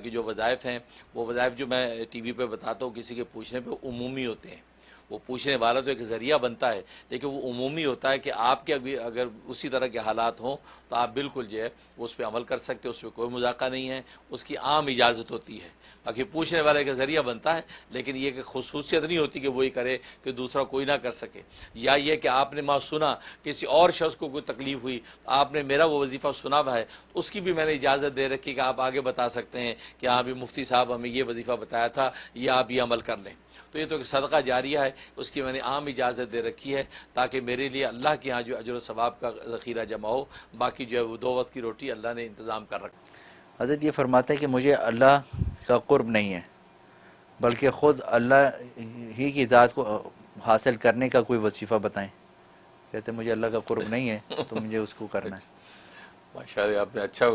کہ جو وظائف ہیں وہ وظائف جو میں ٹی وی پہ بتاتا ہوں کسی کے پوچھنے پہ عمومی ہوتے ہیں. وہ پوچھنے والا تو ایک ذریعہ بنتا ہے لیکن وہ عمومی ہوتا ہے کہ آپ کے ابھی اگر اسی طرح کے حالات ہوں تو آپ بالکل جو ہے اس پہ عمل کر سکتے ہیں, اس پہ کوئی مذاکرہ نہیں ہے, اس کی عام اجازت ہوتی ہے. باقی پوچھنے والے کا ذریعہ بنتا ہے لیکن یہ کہ خصوصیت نہیں ہوتی کہ وہی کرے کہ دوسرا کوئی نہ کر سکے. یا یہ کہ آپ نے ماں سنا کسی اور شخص کو کوئی تکلیف ہوئی تو آپ نے میرا وہ وظیفہ سنا ہوا ہے, اس کی بھی میں نے اجازت دے رکھی کہ آپ آگے بتا سکتے ہیں کہ ہاں بھی مفتی صاحب ہمیں یہ وظیفہ بتایا تھا, یہ آپ یہ عمل کر لیں. تو یہ تو ایک صدقہ جاریہ ہے, اس کی میں نے عام اجازت دے رکھی ہے تاکہ میرے لیے اللہ کے ہاں جو اجر و ثواب کا ذخیرہ جمع ہو. باقی جو ہے وہ 2 وقت کی روٹی اللہ نے انتظام کر رکھا. حضرت یہ فرماتے ہیں کہ مجھے اللہ کا قرب نہیں ہے بلکہ خود اللہ ہی کی ذات کو حاصل کرنے کا کوئی وظیفہ بتائیں. کہتے ہیں مجھے اللہ کا قرب نہیں ہے تو مجھے اس کو کرنا ہے. ماشاء اللہ آپ نے اچھا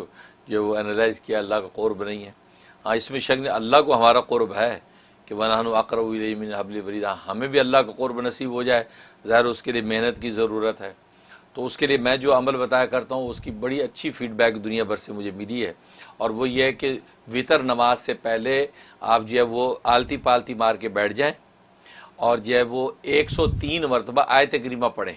جو وہ انالائز کیا, اللہ کا قرب نہیں ہے. ہاں اس میں شک نہیں, اللہ کو ہمارا قرب ہے کہ وَنَحْنُ أَقْرَبُ إِلَيْهِ مِنْ حَبْلِ الْوَرِيدِ, ہمیں بھی اللہ کا قرب نصیب ہو جائے. ظاہر اس کے لیے محنت کی ضرورت ہے. تو اس کے لیے میں جو عمل بتایا کرتا ہوں اس کی بڑی اچھی فیڈ بیک دنیا بھر سے مجھے ملی ہے. اور وہ یہ ہے کہ وطر نماز سے پہلے آپ جو ہے وہ آلتی پالتی مار کے بیٹھ جائیں اور جو ہے وہ 103 مرتبہ آیت کریمہ پڑھیں.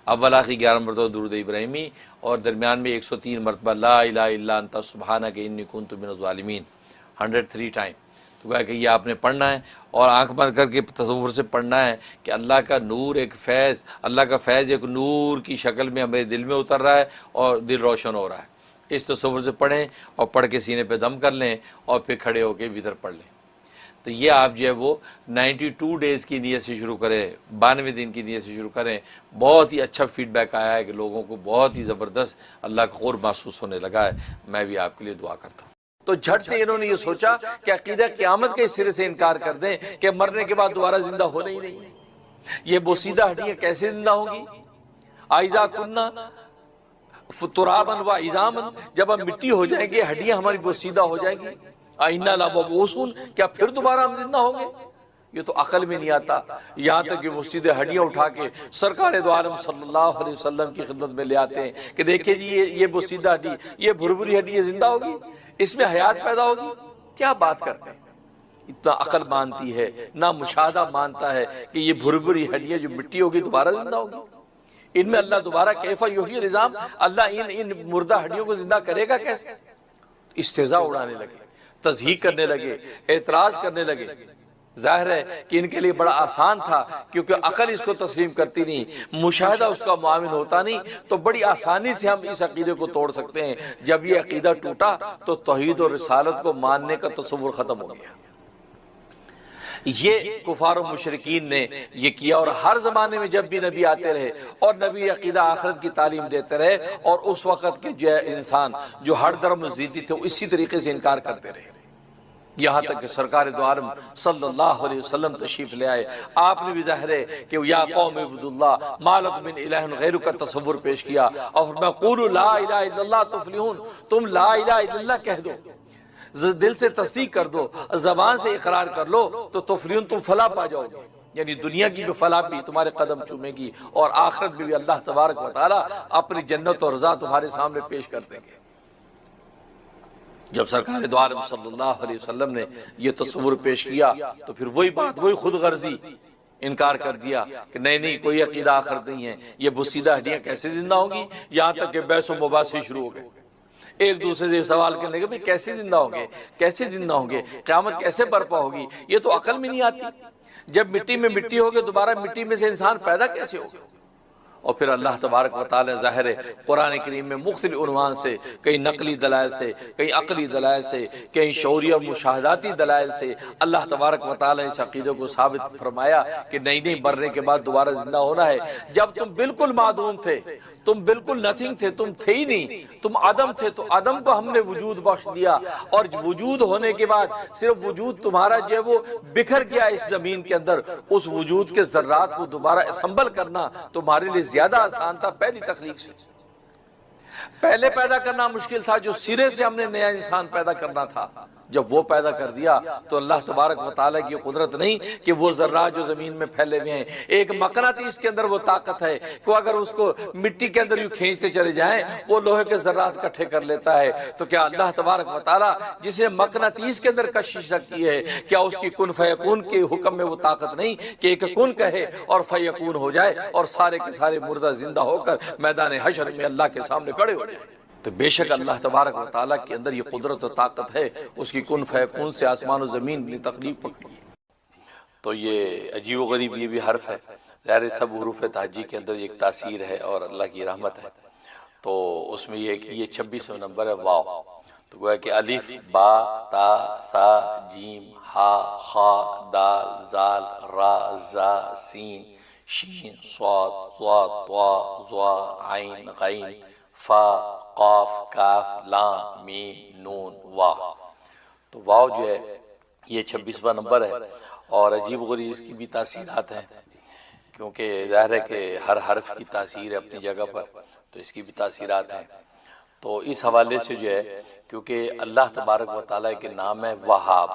اول آخر 11 مرتبہ درود ابراہیمی اور درمیان میں 103 مرتبہ لا الہ الا انت سبحانک انی کنت من الظالمین 103 ٹائم. تو کہا کہ یہ آپ نے پڑھنا ہے اور آنکھ بند کر کے تصور سے پڑھنا ہے کہ اللہ کا نور ایک فیض, اللہ کا فیض ایک نور کی شکل میں ہمارے دل میں اتر رہا ہے اور دل روشن ہو رہا ہے. اس تصور سے پڑھیں اور پڑھ کے سینے پہ دم کر لیں اور پھر کھڑے ہو کے وطر پڑھ لیں. تو یہ آپ جو ہے وہ 92 ڈیز کی نیت سے شروع کریں, 92 دن کی نیت سے شروع کریں. بہت ہی اچھا فیڈ بیک آیا ہے کہ لوگوں کو بہت ہی زبردست اللہ کا قرب محسوس ہونے لگا ہے. میں بھی آپ کے لیے دعا کرتا ہوں. تو جھٹ سے انہوں نے یہ سوچا کہ عقیدہ قیامت کے سرے سے انکار کر دیں کہ مرنے کے بعد دوبارہ زندہ ہونا ہی نہیں. یہ بوسیدہ ہڈیاں کیسے زندہ ہوں گی؟ اذا کننا ترابا و عظاما, جب ہم مٹی ہو جائیں گے ہڈیاں ہماری بوسیدہ ہو جائیں گی. انا لمبعوثون, کیا پھر دوبارہ ہم زندہ ہوں گے؟ یہ تو عقل میں نہیں آتا. یہاں تک کہ وہ سیدھے ہڈیاں اٹھا کے سرکار دو عالم صلی اللہ علیہ وسلم کی خدمت میں لے آتے ہیں کہ دیکھیں جی یہ بوسیدہ ہڈی, یہ بھربھری ہڈی, یہ زندہ ہوگی, اس میں حیات پیدا ہوگی. کیا بات کرتے ہیں؟ اتنا عقل مانتی ہے نہ مشاہدہ مانتا ہے کہ یہ بھربھری ہڈیاں جو مٹی ہوگی دوبارہ زندہ ہوگی. ان میں اللہ دوبارہ کیف یحیی العظام, اللہ ان مردہ ہڈیوں کو زندہ کرے گا کیسے؟ استہزاء اڑانے لگے, تضحیق کرنے لگے, اعتراض کرنے لگے. ظاہر ہے کہ ان کے لیے بڑا آسان تھا کیونکہ عقل اس کو تسلیم کرتی نہیں, مشاہدہ اس کا معاون ہوتا نہیں, تو بڑی آسانی سے ہم اس عقیدے کو توڑ سکتے ہیں. جب یہ عقیدہ ٹوٹا تو توحید اور رسالت کو ماننے کا تصور ختم ہو گیا. یہ کفار و مشرکین نے یہ کیا, اور ہر زمانے میں جب بھی نبی آتے رہے اور نبی عقیدہ آخرت کی تعلیم دیتے رہے, اور اس وقت کے جو انسان جو ہر درم و زیدی تھے اسی طریقے سے انکار کرتے رہے. یہاں تک کہ سرکار دو عالم صلی اللہ علیہ وسلم تشریف لے آئے. آپ نے بھی ظاہر ہے کہ یا قوم عبداللہ ما لکم من الہ غیر کا تصور پیش کیا, اور فرمایا قولوا لا الہ الا اللہ تفلحون, تم لا الہ الا اللہ کہہ دو, دل سے تصدیق کر دو, زبان سے اقرار کر لو تو تفلحون, تم فلاح پا جاؤ گے. یعنی دنیا کی بھی فلاح بھی تمہارے قدم چومے گی اور آخرت میں بھی اللہ تبارک و تعالی اپنی جنت اور رضا تمہارے سامنے پیش کر دیں گے. جب سرکار دو عالم صلی اللہ علیہ وسلم نے یہ تصور پیش کیا تو پھر وہی بات, وہی خود غرضی انکار کر دیا کہ نہیں کوئی عقیدہ آخرت نہیں ہے, یہ بوسیدہ ہڈیاں کیسے زندہ ہوں گی. یہاں تک کہ بحث و مباحثے شروع ہو گئے, ایک دوسرے سے سوال کرنے لگے کیسے زندہ ہوں گے, کیسے زندہ ہوں گے, قیامت کیسے برپا ہوگی. یہ تو عقل میں نہیں آتی. جب مٹی میں مٹی ہوگی دوبارہ مٹی میں سے انسان پیدا کیسے ہوگا؟ اور پھر اللہ تبارک و تعالی ظاہر ہے قرآن کریم میں مختلف عنوان سے, کئی نقلی دلائل سے, کئی عقلی دلائل سے, کئی شعوری اور مشاہداتی دلائل سے اللہ تبارک و تعالی نے اس عقیدے کو ثابت فرمایا کہ نہیں مرنے کے بعد دوبارہ زندہ ہونا ہے. جب تم بالکل معدوم تھے, تم بالکل نتھنگ تھے, تم تھے ہی نہیں, تم عدم تھے, تو عدم کو ہم نے وجود بخش دیا, اور وجود ہونے کے بعد صرف وجود تمہارا جو ہے وہ بکھر گیا اس زمین کے اندر, اس وجود کے ذرات کو دوبارہ اسمبل کرنا تمہارے لیے زیادہ آسان تھا پہلی تخلیق سے. پہلے پیدا کرنا مشکل تھا, جو سرے سے ہم نے نیا انسان پیدا کرنا تھا جب وہ پیدا کر دیا تو اللہ تبارک و تعالیٰ کی قدرت نہیں کہ وہ ذرات جو زمین میں پھیلے ہوئے ہیں، ایک مقناطیس کے اندر وہ طاقت ہے کہ اگر اس کو مٹی کے اندر یوں کھینچتے چلے جائیں وہ لوہے کے ذرات اکٹھے کر لیتا ہے۔ تو کیا اللہ تبارک و تعالیٰ جسے مقناطیس کے اندر کشش رکھتی ہے، کیا اس کی کن فیکون کے حکم میں وہ طاقت نہیں کہ ایک کن کہے اور فیکون ہو جائے اور سارے کے سارے مردہ زندہ ہو کر میدان حشر میں اللہ کے سامنے کھڑے ہو جائیں؟ تو بے شک اللہ تبارک و تعالیٰ کے اندر یہ قدرت و طاقت ہے، اس کی کن فیکون سے آسمان و زمین کی تخلیق پکی ہے۔ تو یہ عجیب و غریب یہ بھی حرف ہے، ظاہر سب حروف تہجی کے اندر ایک تاثیر ہے اور اللہ کی رحمت ہے۔ تو اس میں یہ ہے کہ یہ 26واں نمبر ہے واو، تو گویا کہ الف با تا ثا جیم ہا خا دال زال را زا سین شین صاد ضاد طا ظا عین غین فا قاف کاف لام میم نون واو۔ تو واو جو ہے یہ 26واں نمبر ہے اور عجیب و غریب اس کی بھی تاثیرات ہیں، کیونکہ ظاہر ہے کہ ہر حرف کی تاثیر ہے اپنی جگہ پر، تو اس کی بھی تاثیرات ہیں۔ تو اس حوالے سے جو ہے کیونکہ اللہ تبارک و تعالیٰ کے نام ہے وہاب،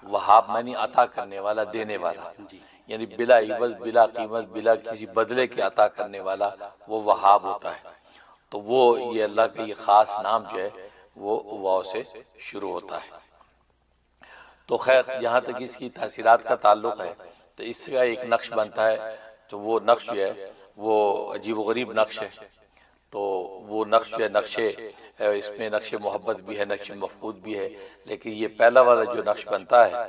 وہاب معنی عطا کرنے والا، دینے والا، یعنی بلا عوض بلا قیمت بلا کسی بدلے کے عطا کرنے والا وہ وہاب ہوتا ہے۔ تو وہ یہ اللہ کا یہ خاص نام جو ہے وہ واو سے شروع ہوتا ہے۔ تو خیر جہاں تک اس کی تاثیرات کا تعلق ہے تو اس کا ایک نقش بنتا ہے، تو وہ نقش جو ہے وہ عجیب و غریب نقش ہے۔ تو وہ نقش جو ہے نقش اس میں نقش محبت بھی ہے، نقش مفقود بھی ہے، لیکن یہ پہلا والا جو نقش بنتا ہے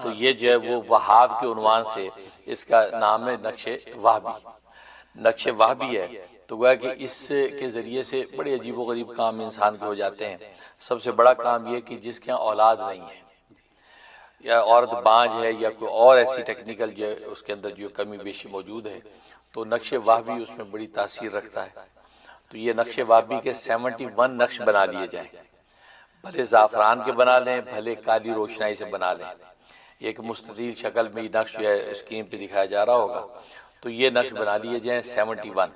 تو یہ جو ہے وہ وہاب کے عنوان سے اس کا نام ہے نقش وہابی، نقش وہابی ہے۔ تو گویا کہ اس کے ذریعے سے بڑے عجیب و غریب کام انسان کے ہو جاتے ہیں۔ سب سے بڑا کام یہ کہ جس کے ہاں اولاد نہیں ہے یا عورت بانج ہے یا کوئی اور ایسی ٹیکنیکل جو ہے اس کے اندر جو کمی بیشی موجود ہے، تو نقش وہابی اس میں بڑی تاثیر رکھتا ہے۔ تو یہ نقش وہابی کے 71 نقش بنا لیے جائیں، بھلے زعفران کے بنا لیں بھلے کالی روشنائی سے بنا لیں، ایک مستطیل شکل میں یہ نقش جو ہے اسکرین پہ دکھایا جا رہا ہوگا، تو یہ نقش بنا لیے جائیں 71۔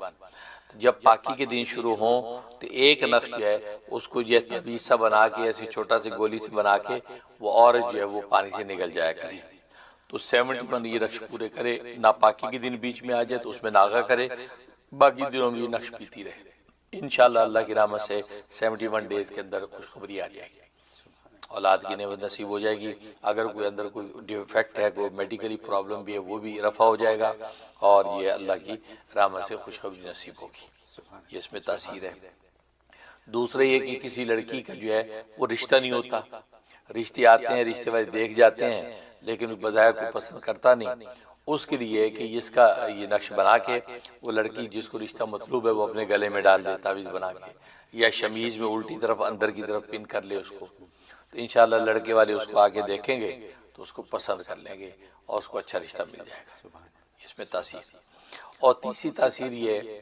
جب پاکی کے دن شروع ہوں تو ایک نقش جو ہے اس کو یہ طویل سا بنا کے ایسی چھوٹا سی گولی سے بنا کے وہ عورت جو ہے وہ پانی سے نگل جایا کرے، تو 71 یہ نقش پورے کرے، ناپاکی کے دن بیچ میں آ جائے تو اس میں ناغہ کرے، باقی دنوں میں یہ نقش پیتی رہے۔ انشاءاللہ اللہ کی رحمت سے 71 ڈیز کے اندر خوشخبری آ جائے گی، اولاد کی نعمت نصیب ہو جائے گی۔ اگر کوئی اندر کوئی ڈیفیکٹ ہے، کوئی میڈیکلی پرابلم بھی ہے، وہ بھی رفع ہو جائے گا اور یہ اللہ کی رحمت سے خوشخبری نصیب ہوگی۔ یہ اس میں تاثیر ہے۔ دوسرے یہ کہ کسی لڑکی کا جو ہے وہ رشتہ نہیں ہوتا، رشتے آتے ہیں، رشتے والے دیکھ جاتے ہیں لیکن بظاہر کو پسند کرتا نہیں، اس کے لیے کہ اس کا یہ نقش بنا کے وہ لڑکی جس کو رشتہ مطلوب ہے وہ اپنے گلے میں ڈال دے تعویذ بنا کے، یا شمیز میں الٹی طرف اندر کی طرف پن کر لے اس کو، تو انشاءاللہ لڑکے والے اس کو آگے دیکھیں گے تو اس کو پسند کر لیں گے اور اس کو اچھا رشتہ مل جائے گا۔ اس میں تاثیر۔ اور تیسری تاثیر یہ ہے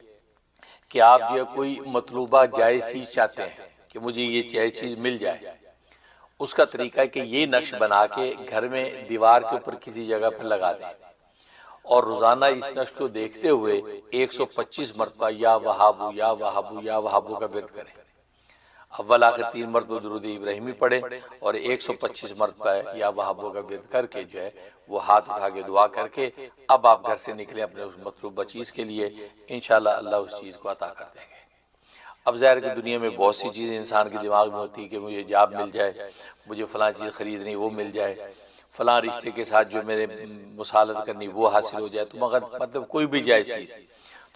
کہ آپ جو ہے کوئی مطلوبہ جائز چیز چاہتے ہیں کہ مجھے یہ جائز چیز مل جائے، اس کا طریقہ ہے کہ یہ نقش بنا کے گھر میں دیوار کے اوپر کسی جگہ پر لگا دیں اور روزانہ اس نقش کو دیکھتے ہوئے 125 مرتبہ یا وہابو یا وہابو یا وہابو کا ورد کریں۔ اول آخر 3 مرتبہ درود ابراہیمی پڑھیں اور 125 مرتبہ یا وہابو کا ورد کر کے جو ہے وہ ہاتھ اٹھا کے دعا کر کے اب آپ گھر سے نکلیں اپنے اس مطلوبہ چیز کے لیے، انشاءاللہ اللہ اس چیز کو عطا کر دیں گے۔ اب ظاہر کہ دنیا میں بہت سی چیزیں انسان کے دماغ میں ہوتی ہے کہ مجھے جاب مل جائے، مجھے فلاں چیز خریدنی وہ مل جائے، فلاں رشتے کے ساتھ جو میرے مصالحت کرنی وہ حاصل ہو جائے، تو مگر مطلب کوئی بھی جائز چیز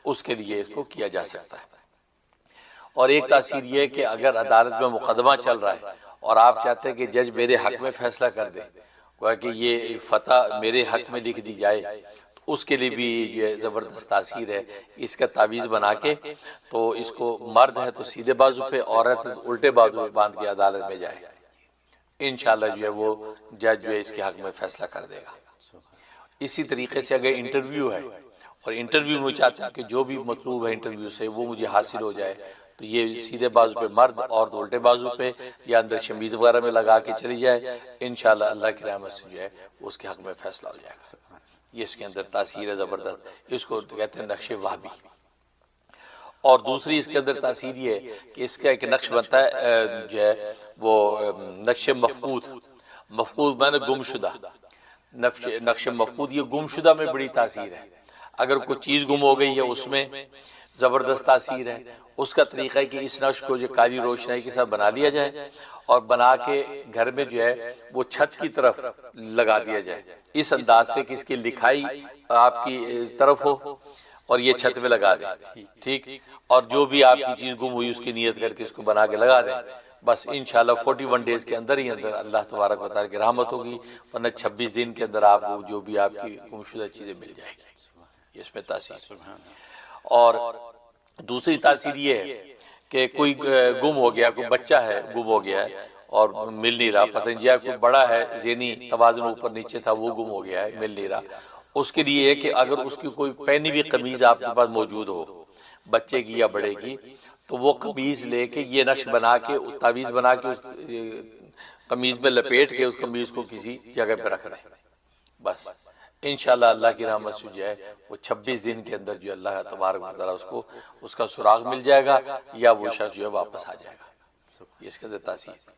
اس کے لیے اس کو کیا جا سکتا ہے۔ اور ایک تاثیر یہ ہے کہ اگر عدالت میں مقدمہ چل رہا ہے اور آپ چاہتے ہیں کہ جج میرے حق میں فیصلہ کر دے، گویا کہ یہ فتح میرے حق میں لکھ دی جائے، تو اس کے لیے بھی یہ زبردست تاثیر ہے۔ اس کا تعویذ بنا کے تو اس کو مرد ہے تو سیدھے بازو پہ، عورت الٹے بازو پہ باندھ کے عدالت میں جائے، انشاءاللہ جو ہے وہ جج جو ہے اس کے حق میں فیصلہ کر دے گا۔ اسی طریقے سے اگر انٹرویو ہے اور انٹرویو میں چاہتے ہیں کہ جو بھی مطلوب ہے انٹرویو سے وہ مجھے حاصل ہو جائے، تو یہ سیدھے بازو پہ مرد اور الٹے بازو پہ یا اندر شمیز وغیرہ میں لگا کے چلی جائے، انشاءاللہ اللہ کی رحمت سے جو ہے اس کے حق میں فیصلہ ہو جائے گا۔ یہ اس کے اندر تاثیر ہے زبردست، اس کو کہتے ہیں نقش وہابی۔ اور دوسری اس کے اندر تاثیر یہ ہے کہ اس کا ایک نقش بنتا ہے جو ہے وہ نقش مفقود، مفقود معنی گم شدہ، نقش مفقود یہ گم شدہ میں بڑی تاثیر ہے۔ اگر کوئی چیز گم ہو گئی ہے اس میں زبردست تاثیر ہے۔ اس کا طریقہ ہے کہ اس نقش کو جو کالی روشنائی کے ساتھ بنا لیا جائے اور بنا کے گھر میں جو ہے وہ چھت کی طرف لگا دیا جائے، اس انداز سے کہ اس کی لکھائی آپ کی طرف ہو اور یہ چھت میں لگا دیں، ٹھیک، اور جو بھی آپ کی چیز گم ہوئی اس کی نیت کر کے اس کو بنا کے لگا دیں، بس انشاءاللہ 41 ڈیز کے اندر ہی اندر اللہ تبارک و تعالیٰ کی رحمت ہوگی، ورنہ 26 دن کے اندر آپ کو جو بھی آپ کی گم شدہ چیزیں مل جائیں گی۔ اس میں تاثیر، اور دوسری تاثیر یہ ہے کہ کوئی گم ہو گیا، کوئی بچہ ہے گم ہو گیا ہے اور مل نہیں رہا، پتہ نہیں کوئی بڑا ہے ذہنی توازن اوپر نیچے تھا وہ گم ہو گیا ہے، مل نہیں رہا، اس کے لیے ہے کہ اگر اس کی کوئی پہنی ہوئی قمیض آپ کے پاس موجود ہو بچے کی یا بڑے کی، تو وہ قمیض لے کے یہ نقش بنا کے تعویذ بنا کے اس قمیض میں لپیٹ کے اس قمیض کو کسی جگہ پہ رکھ دیں، بس انشاءاللہ اللہ کی رحمت سے جو ہے وہ 26 دن کے اندر جو اللہ تبارک و تعالیٰ اس کا سراغ مل جائے گا یا وہ شخص جو ہے واپس آ جائے گا۔ یہ اس کے اندر تاثیر۔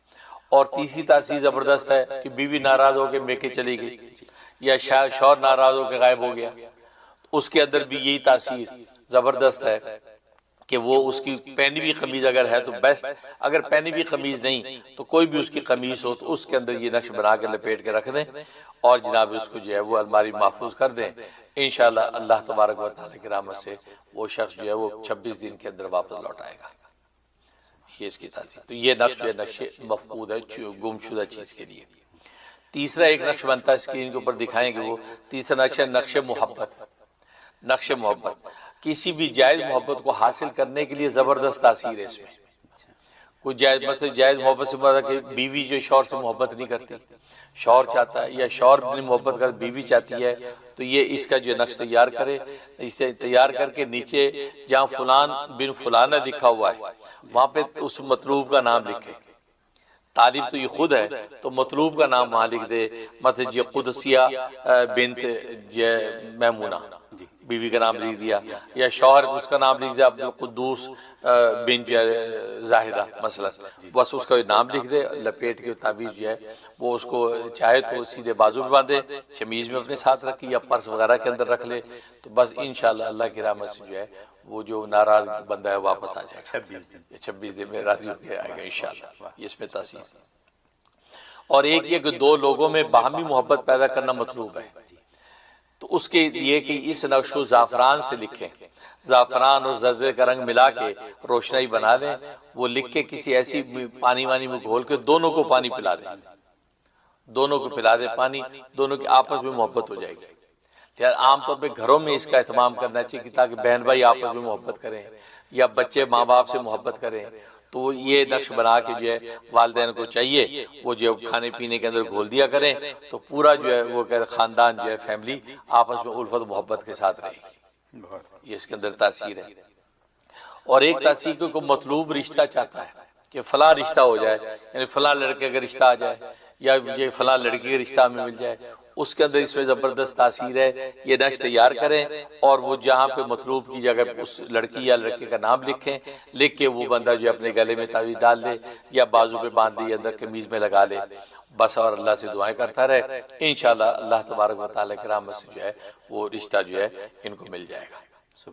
اور تیسری تاثیر زبردست ہے کہ بیوی ناراض ہو کے میکے چلی گئی یا شوہر ناراض ہو کے غائب ہو گیا، اس کے اندر بھی یہی تاثیر زبردست ہے کہ وہ اس کی پہنی ہوئی قمیض اگر ہے تو بیسٹ، اگر پہنی ہوئی قمیض نہیں تو کوئی بھی اس کی قمیض ہو تو اس کے اندر یہ نقش بنا کے لپیٹ کے رکھ دیں اور جناب اس کو جو ہے وہ الماری محفوظ کر دیں، انشاءاللہ اللہ تبارک و تعالیٰ کی رحمت سے وہ شخص جو ہے وہ 26 دن کے اندر واپس لوٹ آئے گا۔ یہ اس کی تاثیر۔ تو یہ نقش جو ہے نقش مفقود ہے گم شدہ چیز کے لیے۔ تیسرا ایک نقش بنتا ہے، اسکرین کے اوپر دکھائیں گے، وہ تیسرا نقش ہے نقش محبت۔ نقش محبت کسی بھی جائز محبت کو حاصل کرنے کے لیے زبردست تاثیر ہے اس میں۔ کوئی جائز مطلب جائز محبت سے مراد کہ بیوی جو شوہر سے محبت نہیں کرتی، شوہر چاہتا ہے یا شوہر نے محبت کر بیوی چاہتی ہے، تو یہ اس کا جو نقش تیار کرے، اسے تیار کر کے نیچے جہاں فلان بن فلانہ لکھا ہوا ہے وہاں پہ اس مطلوب کا نام لکھے۔ طالب تو یہ خود ہے تو مطلوب کا نام وہاں لکھ دے، مطلب یہ قدسیہ بنت میمونہ بیوی کا نام لکھ دیا، یا شوہر اس کا نام لکھ دیا عبدالقدوس بن زاہدہ مثلا، بس اس کا نام لکھ دے، لپیٹ کے تعویذ جو ہے وہ اس کو چاہے تو سیدھے بازو پہ باندھے، شمیز میں اپنے ساتھ رکھے یا پرس وغیرہ کے اندر رکھ لے، تو بس انشاءاللہ اللہ کی رحمت سے جو ہے وہ جو ناراض بندہ ہے واپس آ جائے گا، 26 دن میں راضی ہو کے آئے گا انشاءاللہ۔ یہ اس میں تاثیر۔ اور ایک یہ کہ دو لوگوں میں باہمی محبت پیدا کرنا مطلوب ہے، تو اس کے لیے کہ اس نقش کو زعفران سے لکھیں، زعفران اور زردے کا رنگ ملا کے روشنائی بنا دیں، وہ لکھ کے کسی ایسی پانی وانی میں گھول کے دونوں کو پانی پلا دیں، دونوں کو پلا دیں پانی، دونوں کی آپس میں محبت ہو جائے گی۔ عام طور پہ گھروں میں اس کا اہتمام کرنا چاہیے تاکہ بہن بھائی آپس میں محبت کریں یا بچے ماں باپ سے محبت کریں، تو یہ نقش بنا کے جو ہے والدین کو چاہیے وہ جو کھانے پینے کے اندر گھول دیا کریں، تو پورا جو ہے وہ خاندان جو ہے فیملی آپس میں الفت محبت کے ساتھ رہے گی۔ یہ اس کے اندر تاثیر ہے۔ اور ایک تاثیر کو مطلوب رشتہ چاہتا ہے کہ فلاں رشتہ ہو جائے، یعنی فلاں لڑکے کا رشتہ آ جائے یا یہ فلاں لڑکی کا رشتہ ہمیں مل جائے، اس کے اندر اس میں زبردست تاثیر ہے۔ یہ نقش تیار کریں اور وہ جہاں پہ مطلوب کی جگہ اس لڑکی یا لڑکے کا نام لکھیں، لکھ کے وہ بندہ جو اپنے گلے میں تعویذ ڈال لے یا بازو پہ باندھ لے، اندر قمیض میں لگا لے، بس اور اللہ سے دعائیں کرتا رہے، انشاءاللہ اللہ تبارک و تعالیٰ کی رحمت سے جو ہے وہ رشتہ جو ہے ان کو مل جائے گا۔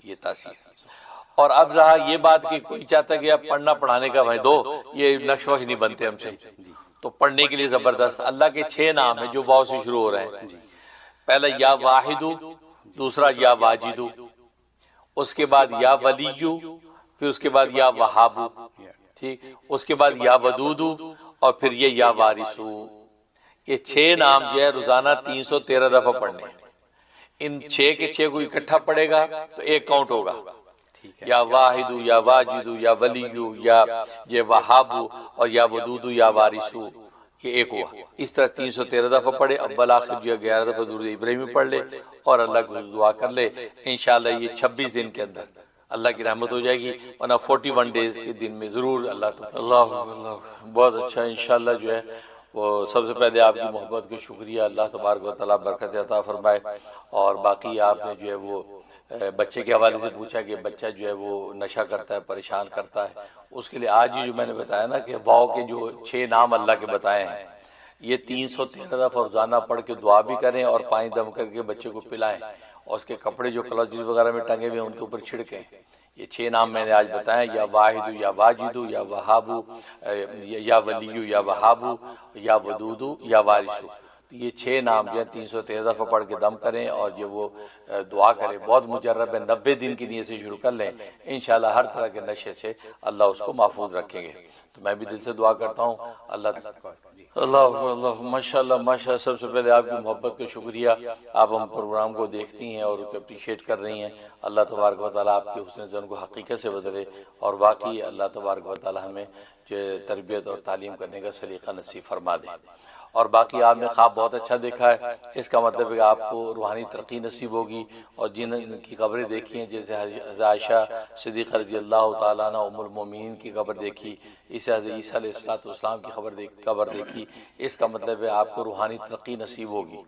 یہ تاثیر۔ اور اب رہا یہ بات کہ کوئی چاہتا ہے کہ اب پڑھنا پڑھانے کا بھائی دو، یہ نقش وقش نہیں بنتے ہم سے، تو پڑھنے کے لیے زبردست اللہ کے 6 نام ہیں جو واو سے شروع ہو رہے ہیں۔ پہلا یا واحدو، دوسرا یا واجدو، اس کے بعد یا ولیو، پھر اس کے بعد یا وہابو، ٹھیک، اس کے بعد یا ودودو، اور پھر یہ یا وارثو۔ یہ 6 نام جو ہے روزانہ 313 دفعہ پڑھنے ہیں۔ ان 6 کے 6 کو اکٹھا پڑھے گا تو ایک کاؤنٹ ہوگا، یا واحدو یا واجدو یا ولیو یا یہ وہابو اور یا ودودو یا وارثو، یہ ایک ہوا۔ اس طرح 313 دفعہ پڑھے، اول آخر جو 11 دفعہ درود ابراہیمی پڑھ لے اور اللہ کو دعا کر لے، انشاءاللہ یہ 26 دن کے اندر اللہ کی رحمت ہو جائے گی، ورنہ 41 ڈیز کے دن میں ضرور اللہ بہت اچھا انشاءاللہ جو ہے وہ سب سے پہلے آپ کی محبت کا شکریہ، اللہ تبارک و تعالیٰ برکت عطا فرمائے، اور باقی آپ نے جو ہے وہ بچے کے حوالے سے پوچھا کہ بچہ جو ہے وہ نشہ کرتا ہے، پریشان کرتا ہے، اس کے لیے آج ہی جو میں نے بتایا نا کہ واؤ کے جو 6 نام اللہ کے بتائے ہیں، یہ 313 دفعہ روزانہ پڑھ کے دعا بھی کریں اور پانی دم کر کے بچے کو پلائیں، اور اس کے کپڑے جو کلوجز وغیرہ میں ٹنگے ہوئے ہیں ان کے اوپر چھڑکیں۔ یہ 6 نام میں نے آج بتائے، یا واحد یا واجد یا وہاب یا ولی یا وہاب یا ودود یا وارث۔ یہ 6 نام جو ہے 313 دفعہ پڑھ کے دم کریں اور یہ وہ دعا کریں، بہت مجرب ہے، 90 دن کی نیت سے شروع کر لیں، انشاءاللہ ہر طرح کے نشے سے اللہ اس کو محفوظ رکھیں گے۔ تو میں بھی دل سے دعا کرتا ہوں اللہ اللہ ماشاءاللہ ماشاءاللہ۔ سب سے پہلے آپ کی محبت کا شکریہ، آپ ہم پروگرام کو دیکھتی ہیں اور اپریشیٹ کر رہی ہیں، اللہ تبارک و تعالیٰ آپ کے حسن ظن کو حقیقت سے بدلے، اور واقعی اللہ تبارک و تعالیٰ ہمیں جو تربیت اور تعلیم کرنے کا سلیقہ نصیب فرما دے۔ اور باقی آپ نے خواب بہت اچھا دیکھا ہے، اس کا مطلب ہے کہ آپ کو روحانی ترقی نصیب ہوگی، اور جن کی قبریں دیکھی ہیں جیسے حضرت عائشہ صدیقہ رضی اللہ تعالیٰ عنہ ام المومنین کی قبر دیکھی، اس حضرت عیسیٰ علیہ السلام کی قبر دیکھی، اس کا مطلب ہے آپ کو روحانی ترقی نصیب ہوگی۔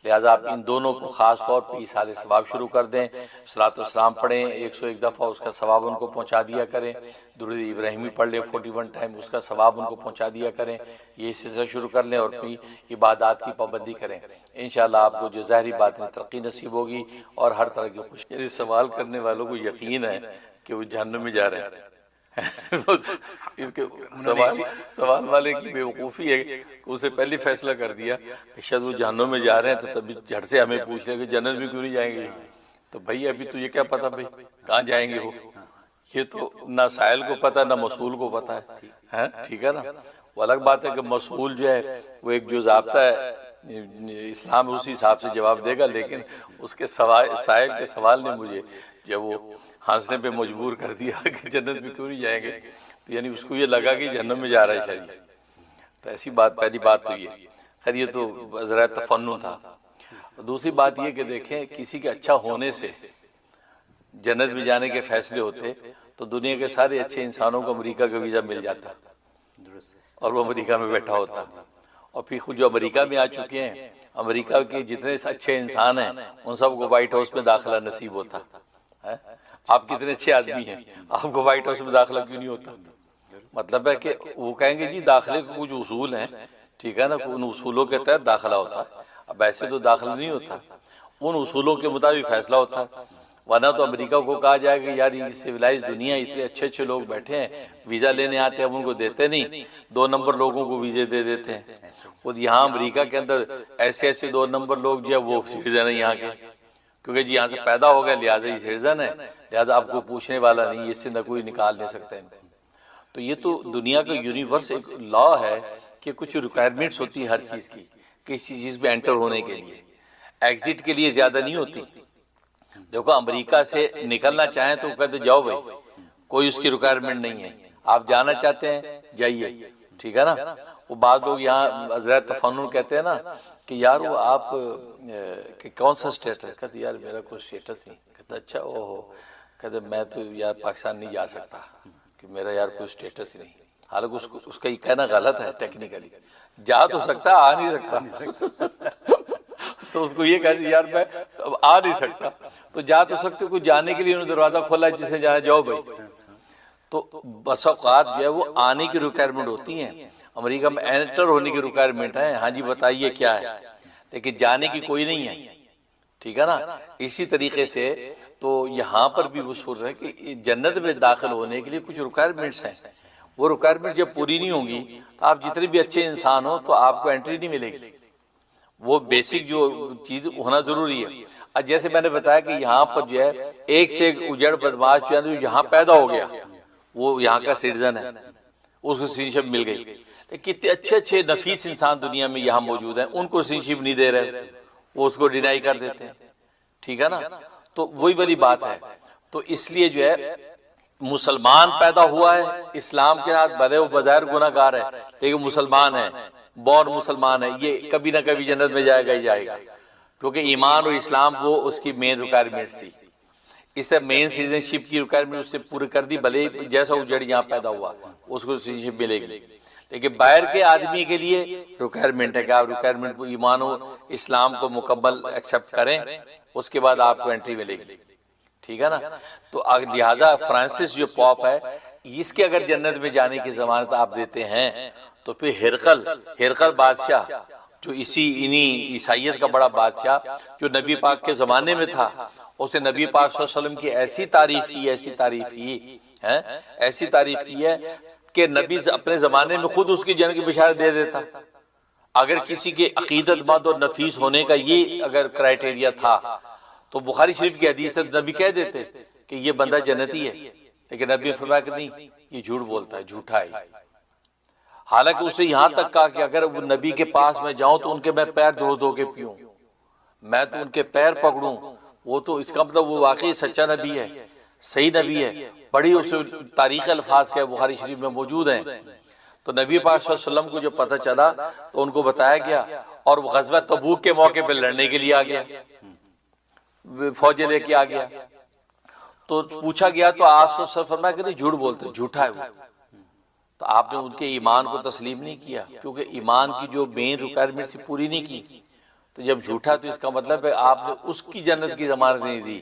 لہٰذا آپ ان دونوں کو خاص طور پہ ایصال ثواب شروع کر دیں، صلاۃ والسلام پڑھیں 101 دفعہ، اس کا ثواب ان کو پہنچا دیا کریں، درود ابراہیمی پڑھ لیں 41 ٹائم، اس کا ثواب ان کو پہنچا دیا کریں، یہ سلسلہ شروع کر لیں اور اپنی عبادات کی پابندی کریں، انشاءاللہ آپ کو جو ظاہری بات میں ترقی نصیب ہوگی اور ہر طرح کی خوشی۔ یعنی سوال کرنے والوں کو یقین ہے کہ وہ جہنم میں جا رہے ہیں، اس کے سوال والے کی بے وقوفی ہے کہ اسے پہلی فیصلہ کر دیا کہ شاید وہ جہنم میں جا رہے ہیں، تو تبھی جھٹ سے ہمیں پوچھ لے کہ جنت بھی کیوں نہیں جائیں گے؟ تو بھائی ابھی تجھے کیا پتا بھائی کہاں جائیں گے وہ؟ یہ تو نہ سائل کو پتا نہ مسئول کو پتا ہے، ٹھیک ہے نا؟ وہ الگ بات ہے کہ مسئول جو ہے وہ ایک جو ضابطہ ہے اسلام اسی حساب سے جواب دے گا، لیکن اس کے سائل کے سوال نے مجھے جب وہ ہنسنے پہ مجبور کر دیا کہ جنت میں کیوں نہیں جائیں گے، تو یعنی اس کو یہ لگا کہ جہنم میں جا رہا ہے شاید۔ تو ایسی بات، پہلی بات تو یہ خیر، یہ تو ذرا تفنن تھا۔ دوسری بات یہ کہ دیکھیں کسی کے اچھا ہونے سے جنت میں جانے کے فیصلے ہوتے تو دنیا کے سارے اچھے انسانوں کو امریکہ کا ویزا مل جاتا اور وہ امریکہ میں بیٹھا ہوتا، اور پھر خود جو امریکہ میں آ چکے ہیں، امریکہ کے جتنے اچھے انسان ہیں ان سب کو وائٹ ہاؤس میں داخلہ نصیب ہوتا۔ آپ کتنے اچھے آدمی ہیں، آپ کو وائٹ ہاؤس میں داخلہ کیوں نہیں ہوتا؟ مطلب ہے کہ وہ کہیں گے جی داخلے کے کچھ اصول ہیں، ٹھیک ہے نا، ان اصولوں کے تحت داخلہ ہوتا ہے، اب ایسے تو داخلہ نہیں ہوتا، ان اصولوں کے مطابق فیصلہ ہوتا ہے، ورنہ تو امریکہ کو کہا جائے کہ یار یہ سویلائز دنیا اتنے اچھے اچھے لوگ بیٹھے ہیں، ویزا لینے آتے ہیں، ہم ان کو دیتے نہیں، 2 نمبر لوگوں کو ویزے دے دیتے ہیں۔ خود یہاں امریکہ کے اندر ایسے ایسے 2 نمبر لوگ جو ہے وہ سٹیزن ہیں یہاں کے، کیونکہ جی یہاں سے پیدا ہو گئے لہٰذا یہ سٹیزن ہے، لہٰذا آپ کو پوچھنے والا نہیں، اس سے نہ کوئی نکال نہیں سکتا ہے۔ تو یہ تو دنیا کا یونیورس ایک لا ہے کہ کچھ ریکوائرمنٹس ہوتی ہے ہر چیز کی، کسی چیز میں انٹر ہونے کے لیے، ایگزٹ کے لیے زیادہ نہیں ہوتی۔ دیکھو امریکہ سے نکلنا چاہیں تو کہتے جاؤ بھائی، کوئی اس کی ریکوائرمنٹ نہیں ہے، آپ جانا چاہتے ہیں جائیے، ٹھیک ہے نا۔ وہ بعض لوگ یہاں حضرت تفنن کہتے ہیں نا کہ یار وہ آپ کون سا اسٹیٹس ہے، کہتے یار میرا کوئی اسٹیٹس نہیں، کہتے اچھا اوہو، کہتے میں تو یار پاکستان نہیں جا سکتا کہ میرا یار کوئی اسٹیٹس ہی نہیں، حالانکہ اس کا یہ کہنا غلط ہے ٹیکنیکلی، جا تو سکتا آ نہیں سکتا تو اس کو یہ کہتے یار میں آ نہیں سکتا، تو جا تو سکتے، کوئی جانے کے لیے انہوں نے دروازہ کھولا ہے جسے جانا جاؤ بھائی۔ تو بس اوقات جو ہے وہ آنے کی ریکوائرمنٹ ہوتی ہیں، امریکہ میں انٹر ہونے کی ریکوائرمنٹ ہے، ہاں جی بتائیے کیا ہے، لیکن جانے کی کوئی نہیں ہے، ٹھیک ہے نا۔ اسی طریقے سے تو یہاں پر بھی وہ سوچ رہے ہیں کہ جنت میں داخل ہونے کے لیے کچھ ریکوائرمنٹس ہیں، وہ ریکوائرمنٹ جب پوری نہیں ہوں گی تو آپ جتنے بھی اچھے انسان ہو تو آپ کو انٹری نہیں ملے گی، وہ بیسک جو چیز ہونا ضروری ہے۔ اب جیسے میں نے بتایا کہ یہاں پر جو ہے ایک سے ایک اجڑ بدماش جو ہے یہاں پیدا ہو گیا، وہ یہاں کا سٹیزن ہے، اس کو سٹیزنشپ مل گئی، لیکن کتنے اچھے اچھے نفیس انسان دنیا میں یہاں موجود ہیں، ان کو سٹیزنشپ نہیں دے رہے، وہ اس کو ڈینائی کر دیتے ہیں، ٹھیک ہے نا۔ تو وہی والی بات ہے، تو اس لیے جو ہے مسلمان پیدا ہوا ہے اسلام کے ہاتھ، بھلے وہ بظاہر گناہ گار ہے لیکن مسلمان ہے، بورن مسلمان ہے، یہ کبھی نہ کبھی جنت میں جائے گا ہی جائے گا، کیونکہ ایمان اور اسلام وہ اس کی مین ریکوائرمنٹ تھی، اس سے مین سٹیزنشپ کی ریکوائرمنٹ اس سے پوری کر دی، بھلے جیسا اجڑ یہاں پیدا ہوا اس کو سٹیزنشپ ملے گی، لیکن باہر کے آدمی کے لیے ریکوائرمنٹ ہے کہ آپ ریکوائرمنٹ کو ایمان و اسلام کو مکمل ایکسیپٹ کریں، اس کے بعد آپ کو انٹری ملے گی۔ ٹھیک ہے نا. تو لہذا فرانسس جو پاپ ہے اس کے اگر جنت میں جانے کی ضمانت آپ دیتے ہیں تو پھر ہرقل بادشاہ جو انہی عیسائیت کا بڑا بادشاہ جو نبی پاک کے زمانے میں تھا، اس نے نبی پاک صلی اللہ علیہ وسلم کی ایسی تعریف کی ہے کہ نبی اپنے زمانے میں خود اس کی جنت کی بشارت دے دیتا. اگر کسی کے عقیدت مند اور نفیس ہونے کا یہ اگر کرائٹیریا تھا تو بخاری شریف کی حدیث سے نبی کہہ دیتے کہ یہ بندہ جنتی ہے، لیکن نبی نے فرمایا کہ نہیں، یہ جھوٹ بولتا ہے، جھوٹا ہے. حالانکہ اسے یہاں تک کہا کہ اگر وہ نبی کے پاس میں جاؤں تو ان کے میں پیر دھو کے پیوں، میں تو ان کے پیر پکڑوں، وہ تو اس کا مطلب وہ واقعی سچا نبی ہے، صحیح نبی ہے. بڑی اس تاریخ الفاظ کے بخاری شریف میں موجود ہیں. تو نبی پاک صلی اللہ علیہ وسلم کو جو پتہ چلا تو ان کو بتایا گیا، اور وہ غزوہ تبوک کے موقع پہ لڑنے کے لیے آ گیا، فوجیں لے کے آ گیا. تو پوچھا گیا تو آپ صلی اللہ علیہ وسلم فرمایا کہ نہیں، جھوٹ بولتے، جھوٹا ہے وہ. تو آپ نے ان کے ایمان کو تسلیم نہیں کیا، کیونکہ ایمان کی جو مین ریکوائرمنٹ تھی پوری نہیں کی. تو جب جھوٹا تو اس کا مطلب ہے آپ نے اس کی جنت کی ضمانت نہیں دی.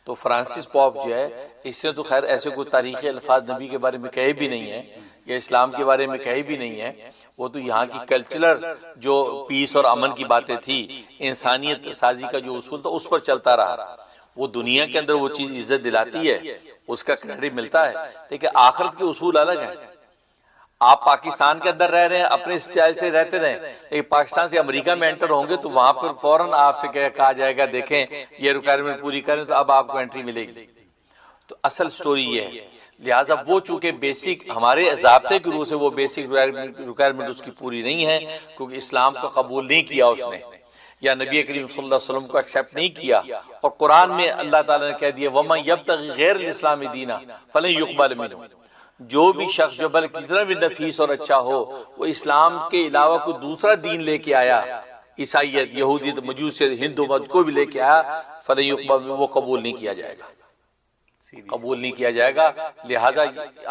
تو فرانسس پاپ جو ہے اس سے تو خیر ایسے کوئی تاریخی الفاظ نبی کے بارے میں کہے بھی نہیں ہیں یا اسلام کے بارے میں کہے بھی نہیں ہیں. وہ تو یہاں کی کلچرل جو پیس اور امن کی باتیں تھی، انسانیت سازی کا جو اصول تھا اس پر چلتا رہا. وہ دنیا کے اندر وہ چیز عزت دلاتی ہے، اس کا کریڈٹ ملتا ہے، لیکن آخرت کے اصول الگ ہیں. آپ پاکستان کے اندر رہ رہے ہیں، اپنے اسٹائل سے رہتے رہیں، لیکن پاکستان سے امریکہ میں انٹر ہوں گے تو وہاں پر فوراً آپ سے کہا جائے گا دیکھیں یہ ریکوائرمنٹ پوری کریں تو اب آپ کو انٹری ملے گی. تو اصل سٹوری یہ ہے. لہٰذا وہ چونکہ بیسک ہمارے ضابطے کی روح سے وہ بیسک ریکوائرمنٹ اس کی پوری نہیں ہے، کیونکہ اسلام کو قبول نہیں کیا اس نے، یا نبی کریم صلی اللہ علیہ وسلم کو ایکسیپٹ نہیں کیا. اور قرآن میں اللہ تعالیٰ نے کہہ دیا وَمَن يَبْتَغِ غَيْرَ الْإِسْلَامِ دِينًا فَلَن يُقْبَلَ مِنْهُ. جو بھی شخص جو بلکہ کتنا بھی نفیس اور اچھا ہو، وہ اسلام کے علاوہ کوئی دوسرا دین لے کے آیا، عیسائیت، یہودیت، مجوسیت، ہندو مت کو بھی لے کے آیا، فَلَن يُقْبَلَ، وہ قبول نہیں کیا جائے گا، قبول نہیں کیا جائے گا. لہٰذا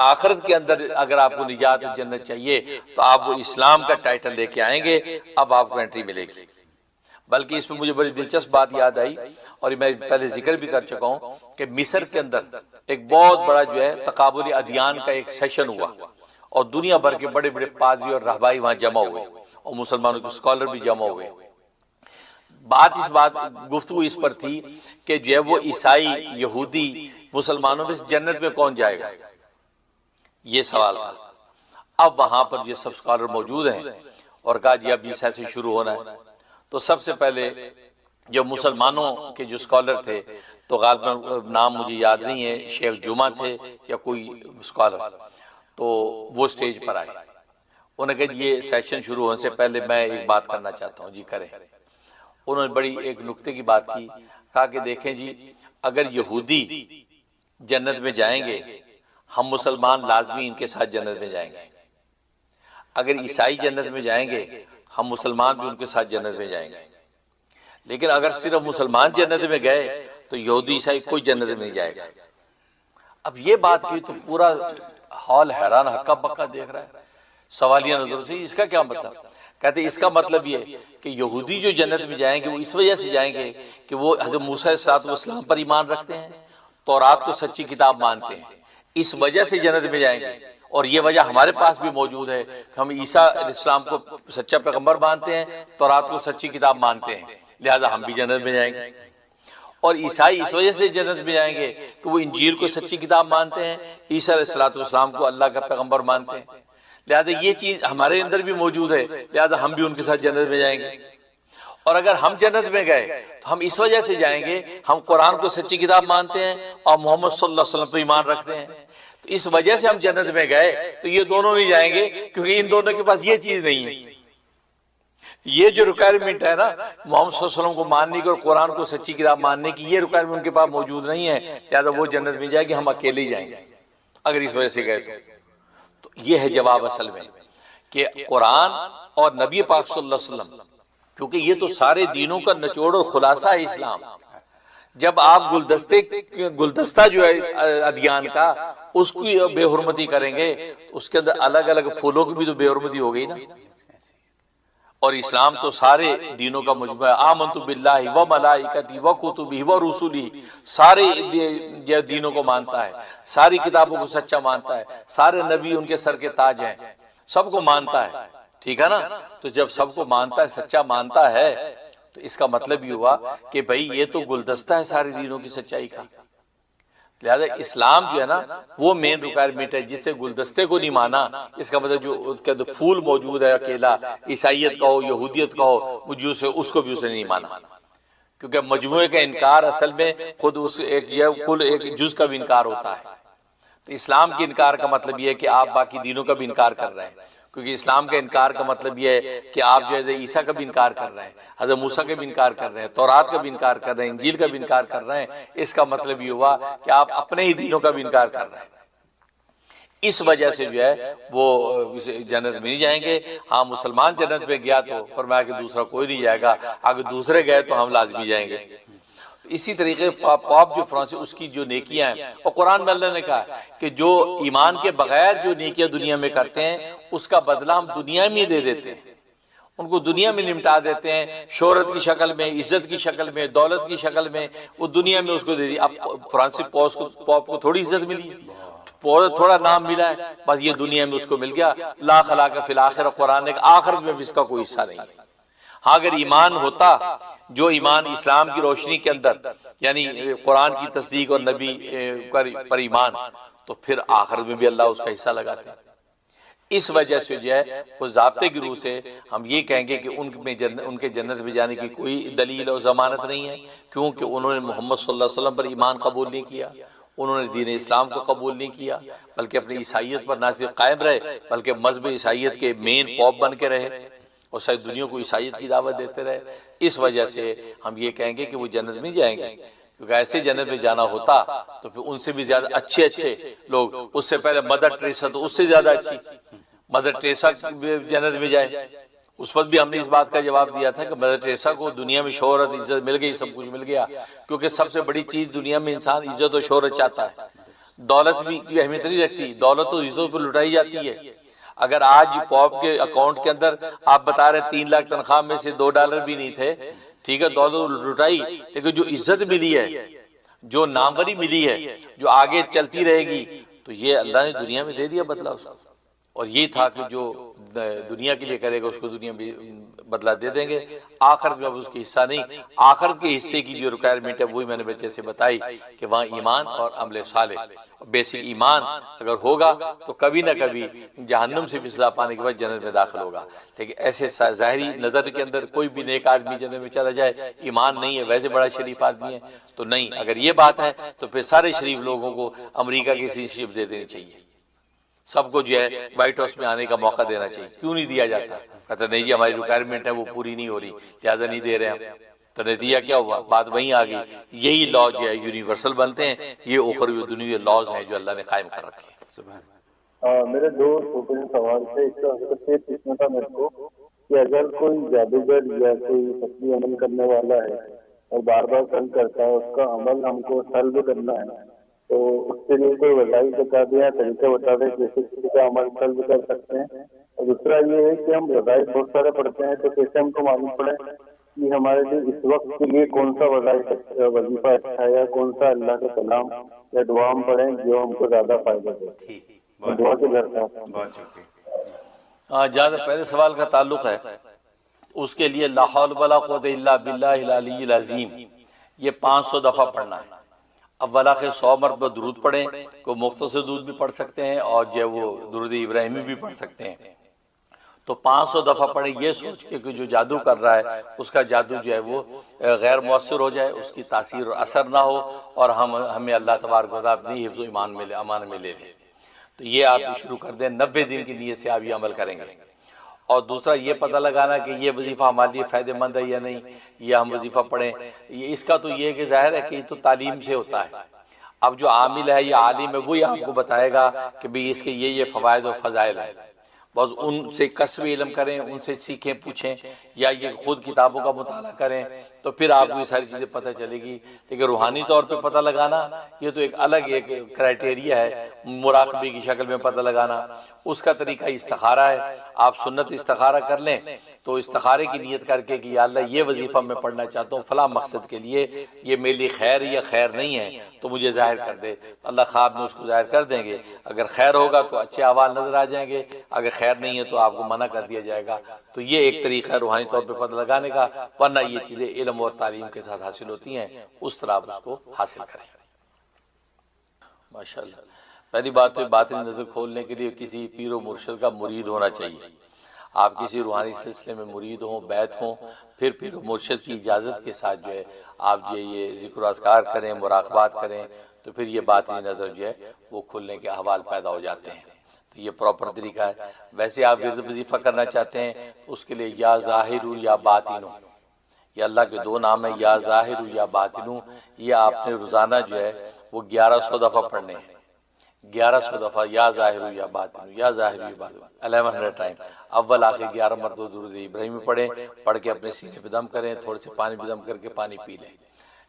آخرت کے اندر اگر آپ کو نجات و جنت چاہیے تو آپ وہ اسلام کا ٹائٹل لے کے آئیں گے، اب آپ کو انٹری ملے گی. بلکہ اس میں مجھے بڑی دلچسپ بات یاد آئی، اور میں پہلے ذکر بھی کر چکا ہوں کہ مصر کے اندر ایک بہت بڑا جو ہے تقابل ادیان کا ایک سیشن ہوا، اور دنیا بھر کے بڑے بڑے پادری اور رہبائی وہاں جمع ہوئے، اور مسلمانوں کے اسکالر بھی جمع ہوئے. گفتگو اس پر تھی کہ جو ہے وہ عیسائی، یہودی، مسلمانوں میں جنت میں کون جائے گا، یہ سوال تھا. اب وہاں پر یہ سب اسکالر موجود ہیں، اور کہا جی اب عیسائی سے شروع ہونا ہے. تو سب سے پہلے جو مسلمانوں کے جو اسکالر تھے، تو غالباً نام مجھے یاد نہیں ہے، شیخ جمعہ تھے یا کوئی اسکالر، تو وہ سٹیج پر آئے. انہوں نے کہا یہ سیشن شروع ہونے سے پہلے میں ایک بات کرنا چاہتا ہوں. جی کریں. انہوں نے بڑی ایک نکتے کی بات کی، کہا کہ دیکھیں جی اگر یہودی جنت میں جائیں گے، ہم مسلمان لازمی ان کے ساتھ جنت میں جائیں گے. اگر عیسائی جنت میں جائیں گے، ہم مسلمان بھی ان کے ساتھ جنت میں جائیں گے. لیکن اگر صرف مسلمان جنت میں گئے تو یہودی عیسائی کوئی جنت میں نہیں جائے گا. اب یہ بات کی تو پورا ہال حیران ہکا بکا دیکھ رہا ہے سوالیہ نظروں سے. اس کا کیا مطلب؟ کہتے اس کا مطلب یہ کہ یہودی جو جنت میں جائیں گے وہ اس وجہ سے جائیں گے کہ وہ حضرت موسیٰ علیہ السلام پر ایمان رکھتے ہیں، تورات کو سچی کتاب مانتے ہیں، اس وجہ سے جنت میں جائیں گے. اور یہ وجہ ہمارے پاس بھی موجود ہے کہ ہم عیسیٰ علیہ السلام کو سچا پیغمبر مانتے ہیں، تورات کو سچی کتاب مانتے ہیں، لہذا ہم بھی جنت میں جائیں گے. اور عیسائی اس وجہ سے جنت میں جائیں گے کہ وہ انجیل کو سچی کتاب مانتے ہیں، عیسیٰ علیہ السلام کو اللہ کا پیغمبر مانتے ہیں، لہذا یہ چیز ہمارے اندر بھی موجود ہے، لہذا ہم بھی ان کے ساتھ جنت میں جائیں گے. اور اگر ہم جنت میں گئے تو ہم اس وجہ سے جائیں گے، ہم قرآن کو سچی کتاب مانتے ہیں اور محمد صلی اللہ علیہ وسلم پر ایمان رکھتے ہیں، تو اس وجہ سے ہم جنت میں گئے. تو یہ دونوں نہیں جائیں گے کیونکہ ان دونوں کے پاس یہ چیز نہیں ہے. یہ جو ریکوائرمنٹ ہے نا محمد صلی اللہ علیہ وسلم کو ماننے کی اور قرآن کو سچی کتاب ماننے کی، یہ ریکوائرمنٹ ان کے پاس موجود نہیں ہے، لہٰذا وہ جنت میں جائے گی، ہم اکیلے ہی جائیں گے اگر اس وجہ سے گئے تو. یہ ہے جواب اصل میں کہ قرآن اور نبی پاک صلی اللہ علیہ وسلم، کیونکہ یہ تو سارے دینوں کا نچوڑ اور خلاصہ ہے اسلام. جب آپ گلدستہ جو ہے ادیان کا اس کی بے حرمتی کریں گے، اس کے اندر الگ الگ پھولوں کی بھی تو بے حرمتی ہو گئی نا. اور اسلام تو سارے دینوں کا مجموعہ ہے. آمنت باللہ و ملائکتہ و کتبہ و رسلہ، سارے دینوں کو مانتا ہے، ساری کتابوں کو سچا مانتا ہے، سارے نبی ان کے سر کے تاج ہیں، سب کو مانتا ہے. ٹھیک ہے نا؟ تو جب سب کو مانتا ہے، سچا مانتا ہے، تو اس کا مطلب یہ ہوا کہ بھئی یہ تو گلدستہ ہے سارے دینوں کی سچائی کا. لہذا اسلام جو ہے نا وہ مین ریکوائرمنٹ ہے. جس سے گلدستے کو نہیں مانا، اس کا مطلب جو اس کے اندر پھول موجود ہے اکیلا، عیسائیت کا ہو، یہودیت کا ہو، مجوس ہے، اس کو بھی اسے نہیں مانا. کیونکہ مجموعے کا انکار اصل میں خود اس کل ایک جز کا بھی انکار ہوتا ہے. تو اسلام کے انکار کا مطلب یہ ہے کہ آپ باقی دینوں کا بھی انکار کر رہے ہیں. کیونکہ اسلام کا انکار کا مطلب یہ ہے کہ آپ جو ہے عیسیٰ کا بھی انکار کر رہے ہیں، حضرت موسیٰ کا بھی انکار کر رہے ہیں، تورات کا بھی انکار کر رہے ہیں، انجیل کا بھی انکار کر رہے ہیں. اس کا مطلب یہ ہوا کہ آپ اپنے ہی دینوں کا بھی انکار کر رہے ہیں. اس وجہ سے جو ہے وہ جنت میں نہیں جائیں گے. ہاں مسلمان جنت میں گیا تو فرمایا کہ دوسرا کوئی نہیں جائے گا، اگر دوسرے گئے تو ہم لازمی جائیں گے. اسی طریقے پاپ جو فرانسس اس کی جو نیکیاں ہیں، اور قرآن میں اللہ نے کہا کہ جو ایمان کے بغیر جو نیکیاں دنیا میں کرتے ہیں اس کا بدلہ ہم دنیا میں دے دیتے ہیں. ان کو دنیا میں نمٹا دیتے ہیں، شہرت کی شکل میں، عزت کی شکل میں، دولت کی شکل میں، وہ دنیا میں اس کو دے دی. اب فرانسس پوپ کو تھوڑی عزت ملی ہے، تھوڑا نام ملا ہے، بس یہ دنیا میں اس کو مل گیا. لا خلاق فی الآخرہ، قرآن نے آخرت میں بھی اس کا کوئی حصہ نہیں ہے. ہاں اگر ایمان ہوتا، جو ایمان اسلام کی روشنی کے اندر یعنی قرآن کی تصدیق اور نبی پر ایمان، تو پھر آخرت میں بھی اللہ اس کا حصہ لگاتے. اس وجہ سے جو ہے وہ ضابطے کی روح سے ہم یہ کہیں گے کہ ان کے جنت میں جانے کی کوئی دلیل اور ضمانت نہیں ہے، کیونکہ انہوں نے محمد صلی اللہ علیہ وسلم پر ایمان قبول نہیں کیا، انہوں نے دین اسلام کو قبول نہیں کیا، بلکہ اپنی عیسائیت پر نہ صرف قائم رہے بلکہ مذہب عیسائیت کے مین پوپ بن کے رہے اور ساری دنیا کو عیسائیت کی دعوت دیتے رہے. اس وجہ سے ہم یہ کہیں گے کہ وہ جنت میں جائیں گے. کیونکہ ایسے جنت میں جانا ہوتا تو پھر ان سے بھی زیادہ اچھے لوگ، اس سے پہلے مدر ٹریسا تو اس سے زیادہ اچھی، مدر ٹریسا جنت میں جائے. اس وقت بھی ہم نے اس بات کا جواب دیا تھا کہ مدر ٹریسا کو دنیا میں شہرت عزت مل گئی، سب کچھ مل گیا، کیونکہ سب سے بڑی چیز دنیا میں انسان عزت و شہرت چاہتا ہے. دولت بھی کی اہمیت نہیں رکھتی، دولت تو عزتوں پر لٹائی جاتی ہے. اگر آج پوپ کے اکاؤنٹ کے اندر آپ بتا رہے 3 لاکھ تنخواہ میں سے $2 بھی نہیں تھے، ٹھیک ہے، دولت لٹائی، لیکن جو عزت ملی ہے، جو ناموری ملی ہے، جو آگے چلتی رہے گی، تو یہ اللہ نے دنیا میں دے دیا بدلہ اس کو. اور یہ تھا کہ جو دنیا کے لیے کرے گا اس کو دنیا میں بدلہ دے دیں گے. آخرت میں اب اس کی حصہ نہیں. آخرت کے حصے کی جو ریکوائرمنٹ ہے وہی میں نے بچے سے بتائی کہ وہاں ایمان اور عمل صالح، بیسک ایمان اگر ہوگا تو کبھی نہ کبھی جہنم سے بھی سزا پانے کے بعد جنت میں داخل ہوگا. لیکن ایسے ظاہری نظر کے اندر کوئی بھی نیک آدمی جنت میں چلا جائے، ایمان نہیں ہے، ویسے بڑا شریف آدمی ہے، تو نہیں. اگر یہ بات ہے تو پھر سارے شریف لوگوں کو امریکہ کی سٹیزنشپ دے دینی چاہیے. سب کو جو ہے وائٹ ہاؤس میں آنے کا موقع دینا چاہیے. کیوں نہیں دیا جاتا؟ کہتا نہیں جی ہماری ریکوائرمنٹ ہے وہ پوری نہیں ہو رہی، لہٰذا نہیں دے رہے ہم. تو نتیجہ کیا ہوا؟ بات وہیں آ گئی. یہی لا جو ہے یونیورسل بنتے ہیں، یہ اخروی دنیوی لاز ہیں جو اللہ نے قائم کر رکھے ہیں. میرے 2 چھوٹے سوال تھے. ایک تو حضرت سے پوچھنا تھا میرے کو کہ اگر کوئی جادوگر یا کوئی فصلی عمل کرنے والا ہے اور بار بار سلب کرتا ہے، اس کا عمل ہم کو سلب کرنا ہے، تو اس کے لیے کوئی وظائف بتا دیں یا طریقہ بتا دیں کیسے کسی کا عمل سلب کر سکتے ہیں. اور دوسرا یہ ہے کہ ہم وظائف بہت سارے پڑھتے ہیں، تو کیسے ہم کو معلوم پڑے کہ ہمارے لیے اس وقت کے لیے کون سا وظیفہ اچھا ہے، یا کون سا اللہ کا کلام یا دعا ہم پڑھیں جو ہم کو زیادہ فائدہ دے. دعا کے درکار. ہاں، جہاں پہلے سوال کا تعلق ہے اس کے لیے لا حول ولا قوت الا باللہ العلی العظیم یہ 500 دفعہ پڑھنا ہے. اولا کے 100 مرتبہ درود پڑھیں، کو مختصر درود بھی پڑھ سکتے ہیں اور جو وہ درود ابراہیمی بھی پڑھ سکتے ہیں. تو 500 دفعہ پڑھیں، یہ سوچ کے کہ جو جادو کر رہا ہے اس کا جادو جو ہے وہ غیر مؤثر ہو جائے، اس کی تاثیر اور اثر نہ ہو، اور ہمیں اللہ تبارک و تعالیٰ اپنی حفظ و امان میں لے لے. تو یہ آپ شروع کر دیں. 90 دن کی نیت سے آپ یہ عمل کریں گے. اور دوسرا یہ پتہ لگانا کہ یہ وظیفہ ہمارے لیے فائدہ مند ہے یا نہیں، یہ ہم وظیفہ پڑھیں. اس کا تو یہ کہ ظاہر ہے کہ یہ تو تعلیم سے ہوتا ہے. اب جو عامل ہے یا عالم ہے وہی آپ کو بتائے گا کہ بھئی اس کے یہ فوائد و فضائل ہیں. بس ان سے کسب علم کریں، ان سے سیکھیں، پوچھیں، یا یہ خود کتابوں کا مطالعہ کریں تو پھر آپ کو یہ ساری چیزیں پتہ چلے گی. لیکن روحانی طور پہ پتہ لگانا یہ تو ایک الگ ایک کرائٹیریا ہے. مراقبے کی شکل میں پتہ لگانا اس کا طریقہ استخارہ ہے. آپ سنت استخارہ کر لیں تو استخارے کی نیت کر کے کہ یا اللہ یہ وظیفہ میں پڑھنا چاہتا ہوں فلاں مقصد کے لیے، یہ میرے لیے خیر یا خیر نہیں ہے تو مجھے ظاہر کر دے. اللہ خواب میں اس کو ظاہر کر دیں گے. اگر خیر ہوگا تو اچھے اعمال نظر آ جائیں گے، اگر خیر نہیں ہے تو آپ کو منع کر دیا جائے گا. تو یہ ایک طریقہ ہے روحانی طور پہ پتہ لگانے کا. ورنہ یہ چیزیں علم اور تعلیم کے ساتھ حاصل ہوتی ہیں، اس طرح آپ اس کو حاصل کریں. ماشاءاللہ. پہلی بات تو باطنی نظر کھولنے کے لیے کسی پیر و مرشد کا مرید ہونا چاہیے. آپ کسی روحانی سلسلے میں مرید ہوں، بیعت ہوں، پھر پیر و مرشد کی اجازت کے ساتھ جو ہے آپ جو یہ ذکر و اذکار کریں، مراقبات کریں، تو پھر یہ باطنی نظر جو ہے وہ کھلنے کے احوال پیدا ہو جاتے ہیں. تو یہ پراپر طریقہ ہے. ویسے آپ ورد وظیفہ کرنا چاہتے ہیں تو اس کے لیے یا ظاہر یا باطن، یہ اللہ کے دو نام ہیں، یا ظاہر یا باطن. یہ آپ نے روزانہ جو ہے وہ 1100 دفعہ پڑھنے ہیں. 1100 دفعہ یا ظاہر یا باطن، یا ظاہر یا باطن 1100 ٹائم. اول آخر 11 مرتبہ درود ابراہیمی پڑھیں، پڑھ کے اپنے سینے پہ دم کریں، تھوڑے سے پانی پہ دم کر کے پانی پی لیں.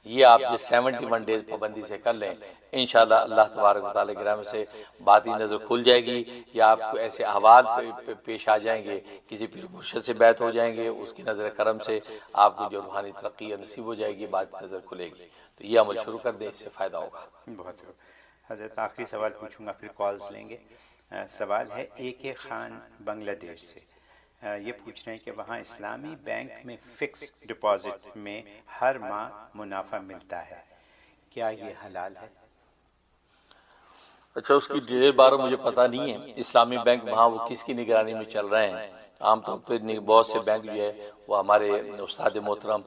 یہ آپ جو 71 ڈیز پابندی سے کر لیں انشاءاللہ اللہ تبارک و تعالیٰ کی رحمت سے باطنی نظر کھل جائے گی. یا آپ کو ایسے احوال پیش آ جائیں گے، کسی پیر مرشد سے بیعت ہو جائیں گے، اس کی نظر کرم سے آپ کو جو روحانی ترقی نصیب ہو جائے گی، باطنی نظر کھلے گی. تو یہ عمل شروع کر دیں، اس سے فائدہ ہوگا. بہت حضرت آخری سوال پوچھوں گا پھر کالز لیں گے. سوال ہے AK خان بنگلہ دیش سے. یہ پوچھ رہے ہیں کہ وہاں اسلامی بینک میں فکس ڈپازٹ میں ہر ماہ منافع ملتا ہے، کیا یہ حلال ہے؟ اچھا، اس کی ڈیٹیل بارے مجھے پتہ نہیں ہے. اسلامی بینک وہاں وہ کس کی نگرانی میں چل رہے ہیں؟ عام طور پہ بہت سے بینک جو ہے وہ ہمارے استاد محترم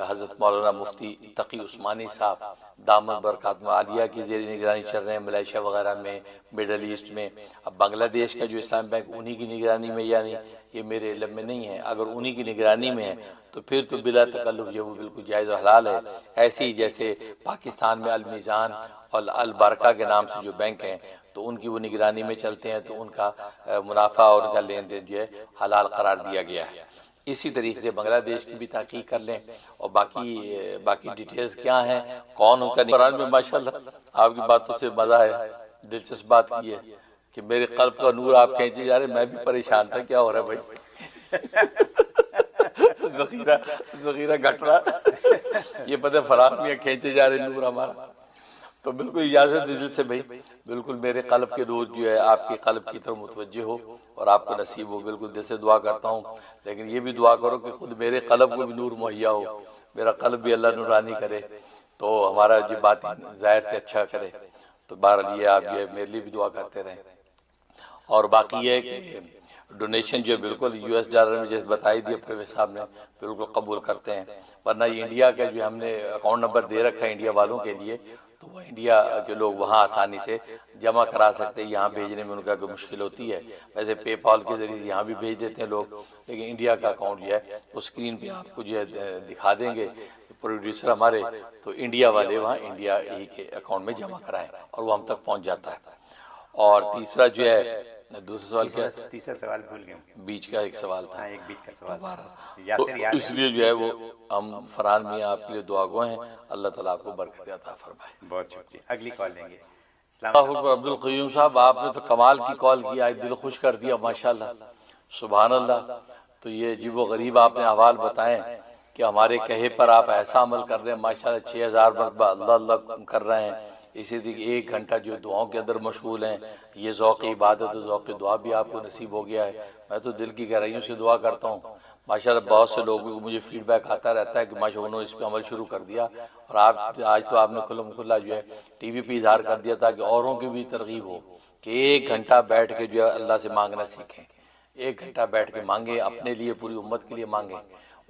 حضرت مولانا مفتی تقی عثمانی صاحب دامت برکاتہ عالیہ کی زیر نگرانی چل رہے ہیں، ملائیشیا وغیرہ میں، مڈل ایسٹ میں. اب بنگلہ دیش کا جو اسلام بینک انہی کی نگرانی میں یا نہیں یہ میرے علم میں نہیں ہے. اگر انہی کی نگرانی میں ہے تو پھر تو بلا تکلف یہ وہ بالکل جائز و حلال ہے. ایسے ہی جیسے پاکستان میں المیزان اور البرکہ کے نام سے جو بینک ہیں تو ان کی وہ نگرانی میں چلتے ہیں تو ان کا منافع اور ان کا لین دین جو ہے حلال قرار دیا گیا ہے. اسی طریقے سے بنگلہ دیش کی بھی تحقیق کر لیں. اور باقی ڈیٹیلز کیا ہیں، کون ان کا قرآن میں ماشاءاللہ آپ کی باتوں سے مزہ ہے. دلچسپ بات یہ ہے کہ میرے قلب کا نور آپ کھینچے جا رہے، میں بھی پریشان تھا کیا ہو رہا ہے بھائی. ذخیرہ گھٹ رہا، یہ پتہ فرار میں کھینچے جا رہے نور ہمارا. تو بالکل اجازت دل سے بھائی، بالکل میرے قلب کے نور جو ہے آپ کے قلب کی طرف متوجہ ہو اور آپ کو نصیب ہو. بالکل دل سے دعا کرتا ہوں، لیکن یہ بھی دعا کرو کہ خود میرے قلب کو بھی نور مہیا ہو، میرا قلب بھی اللہ نورانی کرے تو ہمارا جو باطن ظاہر سے اچھا کرے. تو بہرحال یہ آپ جو ہے میرے لیے بھی دعا کرتے رہیں. اور باقی یہ ہے کہ ڈونیشن جو بالکل $US میں جیسے بتائی دی پرویز صاحب نے بالکل قبول کرتے ہیں. ورنہ یہ انڈیا کا جو ہم نے اکاؤنٹ نمبر دے رکھا ہے انڈیا والوں کے لیے تو وہ انڈیا کے لوگ وہاں آسانی سے جمع کرا سکتے ہیں. یہاں بھیجنے میں ان کا کوئی مشکل ہوتی ہے. ویسے پے پال کے ذریعے یہاں بھی بھیج دیتے ہیں لوگ، لیکن انڈیا کا اکاؤنٹ جو ہے وہ اسکرین پہ آپ کو جو ہے دکھا دیں گے پروڈیوسر ہمارے، تو انڈیا والے وہاں انڈیا ہی کے اکاؤنٹ میں جمع کرائیں اور وہ ہم تک پہنچ جاتا ہے. اور تیسرا جو ہے دوسرا سوال کیا؟ تیسرا سوال بھول گئے، بیچ کا ایک سوال تھا. ایک بیچ کا سوال تو اس لیے جو ہے وہ ہم فرحان میاں آپ کے لیے دعا گو ہیں، اللہ تعالیٰ آپ کو برکت عطا فرمائے. بہت شکریہ. اگلی کال لیں گے. اللہ اکبر. عبد القیوم صاحب آپ نے تو کمال کی کال کی، آج دل خوش کر دیا ماشاءاللہ، سبحان اللہ. تو یہ عجیب و غریب آپ نے احوال بتائے کہ ہمارے کہے پر آپ ایسا عمل کر رہے ہیں ماشاءاللہ. 6000 مرتبہ اللہ اللہ کر رہے ہیں. اسی طریقے 1 گھنٹہ جو دعاؤں کے اندر مشغول ہیں. یہ ذوق عبادت و ذوق دعا بھی آپ کو نصیب ہو گیا ہے. میں تو دل کی گہرائیوں سے دعا کرتا ہوں ماشاءاللہ. بہت سے لوگوں کو مجھے فیڈ بیک آتا رہتا ہے کہ ماشاءاللہ انہوں نے اس پہ عمل شروع کر دیا. اور آپ آج تو آپ نے کھلم کھلا جو ہے ٹی وی پہ اظہار کر دیا تھا کہ اوروں کی بھی ترغیب ہو کہ 1 گھنٹہ بیٹھ کے جو ہے اللہ سے مانگنا سیکھیں. 1 گھنٹہ بیٹھ کے مانگیں، اپنے لیے پوری امت کے لیے مانگیں.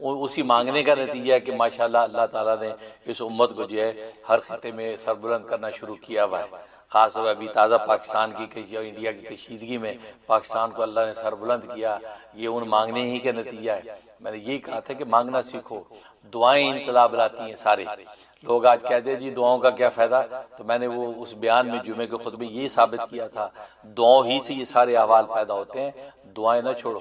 اسی مانگنے کا نتیجہ ہے کہ ماشاءاللہ اللہ تعالیٰ نے اس امت کو جو ہے ہر خطے میں سربلند کرنا شروع کیا ہوا ہے. خاص طور ابھی تازہ پاکستان کی انڈیا کی کشیدگی میں پاکستان کو اللہ نے سربلند کیا. یہ ان مانگنے ہی کا نتیجہ ہے. میں نے یہی کہا تھا کہ مانگنا سیکھو. دعائیں انقلاب لاتی ہیں. سارے لوگ آج کہتے ہیں جی دعاؤں کا کیا فائدہ، تو میں نے وہ اس بیان میں جمعے کے خطبے یہ ثابت کیا تھا دعاؤں ہی سے یہ سارے احوال پیدا ہوتے ہیں. دعائیں نہ چھوڑو.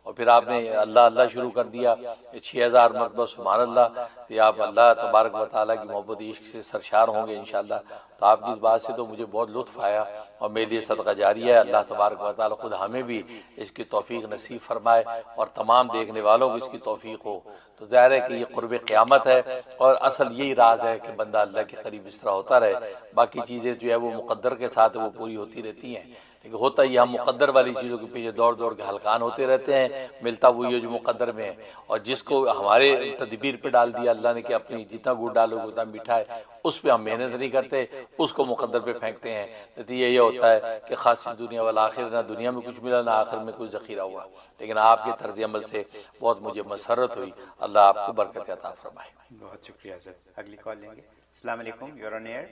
اور اور پھر آپ نے اللہ اللہ شروع کر دیا 6000 مرتبہ سبحان اللہ، کہ آپ اللہ تبارک و تعالیٰ کی محبت عشق سے سرشار ہوں گے انشاءاللہ۔ تو آپ کی اس بات سے تو مجھے بہت لطف آیا، اور میرے لیے صدقہ جاریہ ہے۔ اللہ تبارک و تعالیٰ خود ہمیں بھی اس کی توفیق نصیب فرمائے، اور تمام دیکھنے والوں کو اس کی توفیق ہو۔ تو ظاہر ہے کہ یہ قرب قیامت ہے، اور اصل یہی راز ہے کہ بندہ اللہ کے قریب اس طرح ہوتا رہے۔ باقی چیزیں جو ہے وہ مقدر کے ساتھ وہ پوری ہوتی رہتی ہیں، لیکن ہوتا ہی ہم مقدر والی چیزوں کے پیچھے دوڑ دوڑ کے ہلکان ہوتے رہتے ہیں، ملتا وہی ہے جو مقدر میں ہے۔ اور جس کو ہمارے تدبیر پہ ڈال دیا اللہ نے کہ اپنی جتنا گڑ ڈالو گے اتنا میٹھا ہے، اس پہ ہم محنت نہیں کرتے، اس کو مقدر پہ پھینکتے ہیں۔ نتیجہ یہ ہوتا ہے کہ خاص دنیا والآخر، نہ دنیا میں کچھ ملا نہ آخر میں کچھ ذخیرہ ہوا۔ لیکن آپ کے طرز عمل سے بہت مجھے مسرت ہوئی، اللہ آپ کو برکت عطا فرمائے۔ بہت شکریہ حضرت۔ اگلی کال لیں گے۔ السلام علیکم، یور آن ایئر۔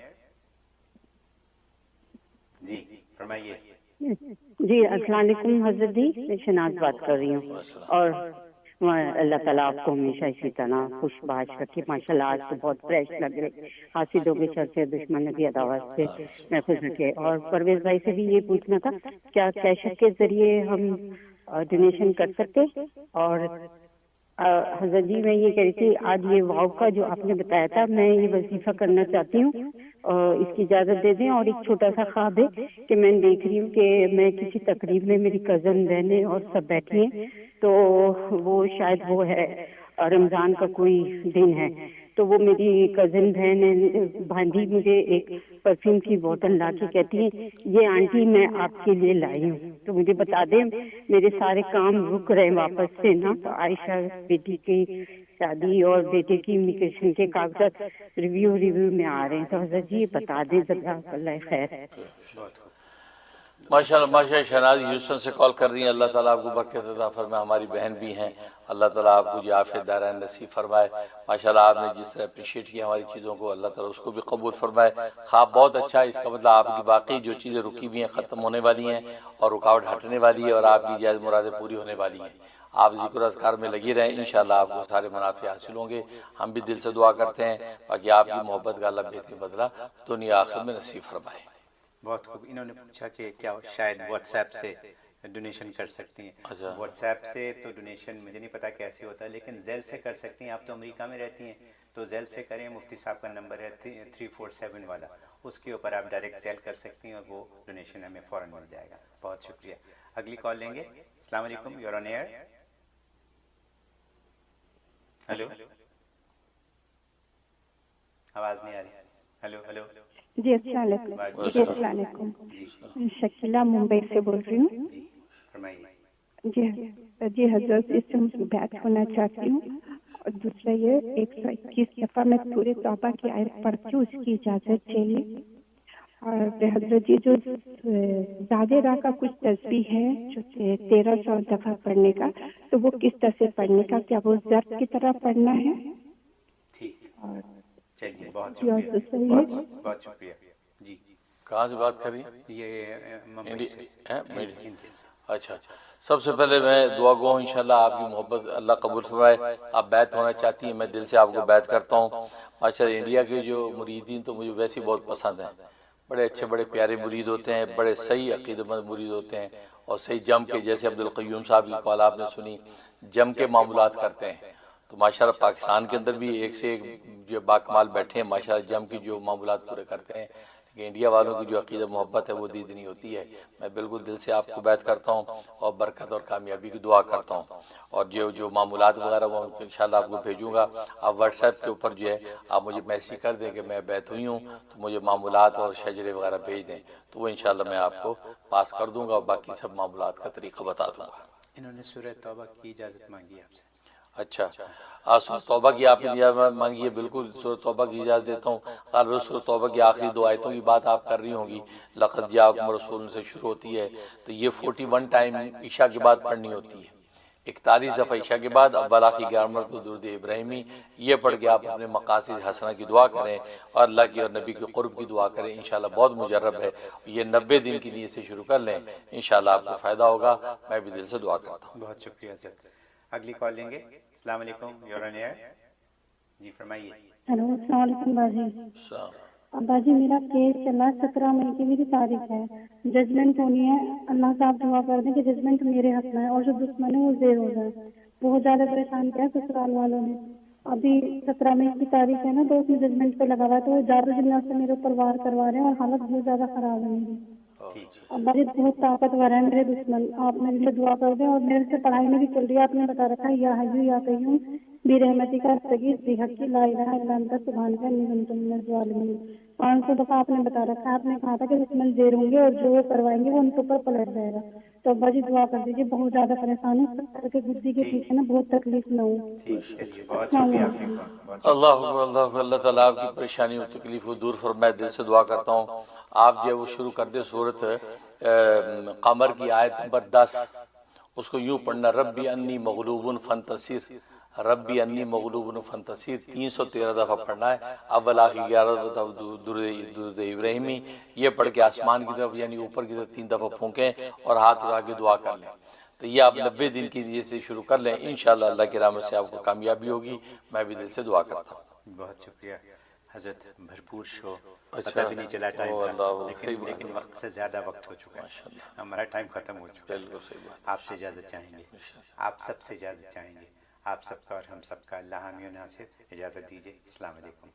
جی فرمائیے۔ جی السلام علیکم حضرت جی، میں شناز بات کر رہی ہوں، اور اللہ تعالیٰ آپ کو ہمیشہ اسی طرح خوش باش رکھے۔ ماشاء اللہ آج تو بہت فریش لگ رہے، حاسدوں کے شر سے، دشمن کی عداوت سے محفوظ رکھے۔ اور پرویز بھائی سے بھی یہ پوچھنا تھا، کیا کیشر کے ذریعے ہم ڈونیشن کر سکتے؟ اور حضرت جی میں یہ کہہ رہی تھی، آج یہ واو کا جو آپ نے بتایا تھا، میں یہ وظیفہ کرنا چاہتی ہوں، اس کی اجازت دے دیں۔ اور ایک چھوٹا سا خواب ہے کہ میں دیکھ رہی ہوں کہ میں کسی تقریب میں، میری کزن بہنیں اور سب بیٹھی ہیں، تو وہ شاید وہ ہے رمضان کا کوئی دن ہے، تو وہ میری کزن بہن بھانجی مجھے ایک پرفیوم کی بوتل لا کے کہتی ہے، یہ آنٹی میں آپ کے لیے لائی ہوں، تو مجھے بتا دیں، میرے سارے کام رک رہے واپس سے نا، تو عائشہ بیٹی کی شادی اور بیٹے کی امیگریشن کے کاغذات ریویو میں آ رہے ہیں، تو حضرت جی بتا دیں، جزاک اللہ خیر۔ ماشاءاللہ ماشاءاللہ، شہناز ہیوسٹن سے کال کر رہی ہیں، اللہ تعالیٰ آپ کو برکت عطا فرمائے، ہماری بہن بھی ہیں، اللہ تعالیٰ آپ کو عافیت دارین نصیب فرمائے۔ ماشاءاللہ آپ نے جس طرح اپریشیٹ کیا ہماری چیزوں کو، اللہ تعالیٰ اس کو بھی قبول فرمائے۔ خواب بہت اچھا ہے، اس کا مطلب آپ کی واقعی جو چیزیں رکی ہوئی ہیں ختم ہونے والی ہیں، اور رکاوٹ ہٹنے والی ہے، اور آپ کی جائز مرادیں پوری ہونے والی ہیں۔ آپ ذکر اذکار میں لگی رہیں، انشاءاللہ آپ کو سارے منافع حاصل ہوں گے۔ ہم بھی دل سے دعا کرتے ہیں، باقی آپ کی محبت کا اللہ بہترین بدلہ دنیا آخرت میں نصیب فرمائے۔ بہت خوب۔ انہوں نے پوچھا کہ کیا شاید واٹس ایپ سے ڈونیشن کر سکتی ہیں؟ واٹس ایپ سے تو ڈونیشن مجھے نہیں پتا کیسے ہوتا ہے، لیکن زیل سے کر سکتی ہیں۔ آپ تو امریکہ میں رہتی ہیں تو زیل سے کریں، مفتی صاحب کا نمبر ہے 347 والا، اس کے اوپر آپ ڈائریکٹ زیل کر سکتی ہیں، اور وہ ڈونیشن ہمیں فوراً مل جائے گا۔ بہت شکریہ۔ اگلی کال لیں گے۔ السلام علیکم، یور آن ایئر۔ ہلو، آواز نہیں آ رہی۔ Hello hello. جی السلام علیکم۔ جی السلام علیکم، شکیلا ممبئی سے بول رہی ہوں۔ جی فرمائیے۔ جی حضرت، اس سے مجھے بیعت ہونا چاہتی ہوں، اور دوسرا یہ 121 دفعہ میں سورہ توبہ کی آیت پڑھتی ہوں، اس کی اجازت چاہیے۔ اور حضرت جی جو زیادہ راہ کا کچھ تسبیح ہے جو 1300 دفعہ پڑھنے کا، تو وہ کس طرح سے پڑھنے کا؟ کیا وہ ضرب کی طرح پڑھنا ہے؟ ٹھیک، اور چلیے بہت شکریہ، بہت شکریہ۔ جی کہاں سے بات کر رہی ہیں؟ یہ ممبئی سے۔ اچھا، سب سے پہلے میں دعا گو ہوں، انشاءاللہ آپ کی محبت اللہ قبول فرمائے۔ آپ بیعت ہونا چاہتی ہیں، میں دل سے آپ کو بیعت کرتا ہوں۔ ماشاءاللہ انڈیا کے جو مریدین تو مجھے ویسے بہت پسند ہیں، بڑے اچھے بڑے پیارے مرید ہوتے ہیں، بڑے صحیح عقیدت مند مرید ہوتے ہیں، اور صحیح جم کے، جیسے عبدالقیوم صاحب کی کال آپ نے سنی، جم کے معاملات کرتے ہیں۔ تو ماشاءاللہ پاکستان کے اندر بھی ایک سے ایک جو باکمال بیٹھے ہیں، ماشاءاللہ جم کی جو معاملات پورے کرتے ہیں، لیکن انڈیا والوں کی جو عقیدت محبت ہے وہ دیدنی ہوتی ہے۔ میں بالکل دل سے آپ کو بیعت کرتا ہوں، اور برکت اور کامیابی کی دعا کرتا ہوں۔ اور جو معاملات وغیرہ وہ انشاءاللہ آپ کو بھیجوں گا، آپ واٹس ایپ کے اوپر جو ہے آپ مجھے میسیج کر دیں کہ میں بیعت ہوئی ہوں، تو مجھے معاملات اور شجرے وغیرہ بھیج دیں، تو وہ انشاءاللہ میں آپ کو پاس کر دوں گا، اور باقی سب معاملات کا طریقہ بتا دوں گا۔ انہوں نے سورہ توبہ کی اجازت مانگی آپ سے۔ اچھا، سورہ توبہ کی آپ نے اجازت مانگی ہے، بالکل سورہ توبہ کی اجازت دیتا ہوں۔ غالباً سورہ توبہ کی آخری 2 آیتوں کی بات آپ کر رہی ہوں گی، لقد جاءکم رسول سے شروع ہوتی ہے، تو یہ 41 ٹائم عشاء کے بعد پڑھنی ہوتی ہے، 41 دفعہ عشاء کے بعد، اول آخری 11 مرتبہ درود ابراہیمی، یہ پڑھ کے آپ اپنے مقاصد حسنہ کی دعا کریں، اور اللہ کی اور نبی کے قرب کی دعا کریں، انشاءاللہ بہت مجرب ہے۔ یہ 90 دن کی نیت سے شروع کر لیں، انشاءاللہ آپ کو فائدہ ہوگا، میں بھی دل سے دعا کرتا ہوں۔ بہت شکریہ حضرت۔ اگلی کال لیں گے۔ السلام علیکم، یور آن ایئر۔ جی فرمائیے۔ ہلو، السلام علیکم باجی۔ السلام۔ ابا جی میرا کیس چلا 17 مئی کی میری تاریخ ہے, ججمنٹ ہونی ہے. اللہ سے آپ دعا کر دیں کہ ججمنٹ میرے حق میں ہے اور جو دشمن ہے وہ زیر ہو جائے. بہت زیادہ پریشان کیا سسرال والوں نے. ابھی 17 مئی کی تاریخ ہے نا, تو اس میں ججمنٹ پہ لگا ہوا ہے, تو وہ زیادہ جنات سے میرے اوپر وار کروا رہے ہیں اور حالت بہت زیادہ خراب ہے میری. ابا جی بہت طاقتور ہے میرے دشمن, آپ میرے لیے دعا کر دیں. اور میرے سے پڑھائی میں بھی چل رہی ہے, آپ نے بتا رکھا ہے یا حیو یا قیوم برحمتک استغیث بحق لا الہ الا انت سبحانک انی کنت من الظالمین. 500 دفعہ آپ نے بتا رکھا ہے. آپ نے کہا تھا کہ دشمن دیر ہوں گے اور جو وہ کروائیں گے وہ ان کے اوپر پلٹ جائے گا. تو ابا جی دعا کر دیجیے, بہت زیادہ پریشان ہوں, سر کے گدی کے پیچھے نا بہت تکلیف نہ ہو. بہت شکریہ آپ کا. اللہ اکبر اللہ اکبر. اللہ تعالیٰ آپ کی پریشانی اور تکلیف کو دور فرمائے. دل سے دعا کرتا ہوں آپ جو ہے وہ شروع کر دیں سورت قمر کی آیت نمبر 10, اس کو یوں پڑھنا, ربی انی مغلوب فانتصر, ربی انی مغلوب فانتصر 313 دفعہ پڑھنا ہے. اول آخر 11 دفعہ درود ابراہیمی, یہ پڑھ کے آسمان کی طرف یعنی اوپر کی طرف 3 دفعہ پھونکیں اور ہاتھ اٹھا کے دعا کر لیں. تو یہ آپ 90 دن کی لیے سے شروع کر لیں, انشاءاللہ اللہ کی رحمت سے آپ کو کامیابی ہوگی. میں بھی دل سے دعا کرتا ہوں. بہت شکریہ حضرت, بھرپور شو, پتہ بھی نہیں چلا ٹائم کا, لیکن وقت سے زیادہ وقت ہو چکا ہے, ہمارا ٹائم ختم ہو چکا ہے. آپ سے اجازت چاہیں گے, آپ سب سے اجازت چاہیں گے, آپ سب کا اور ہم سب کا اللہ حامی و ناصر. اجازت دیجیے, السلام علیکم.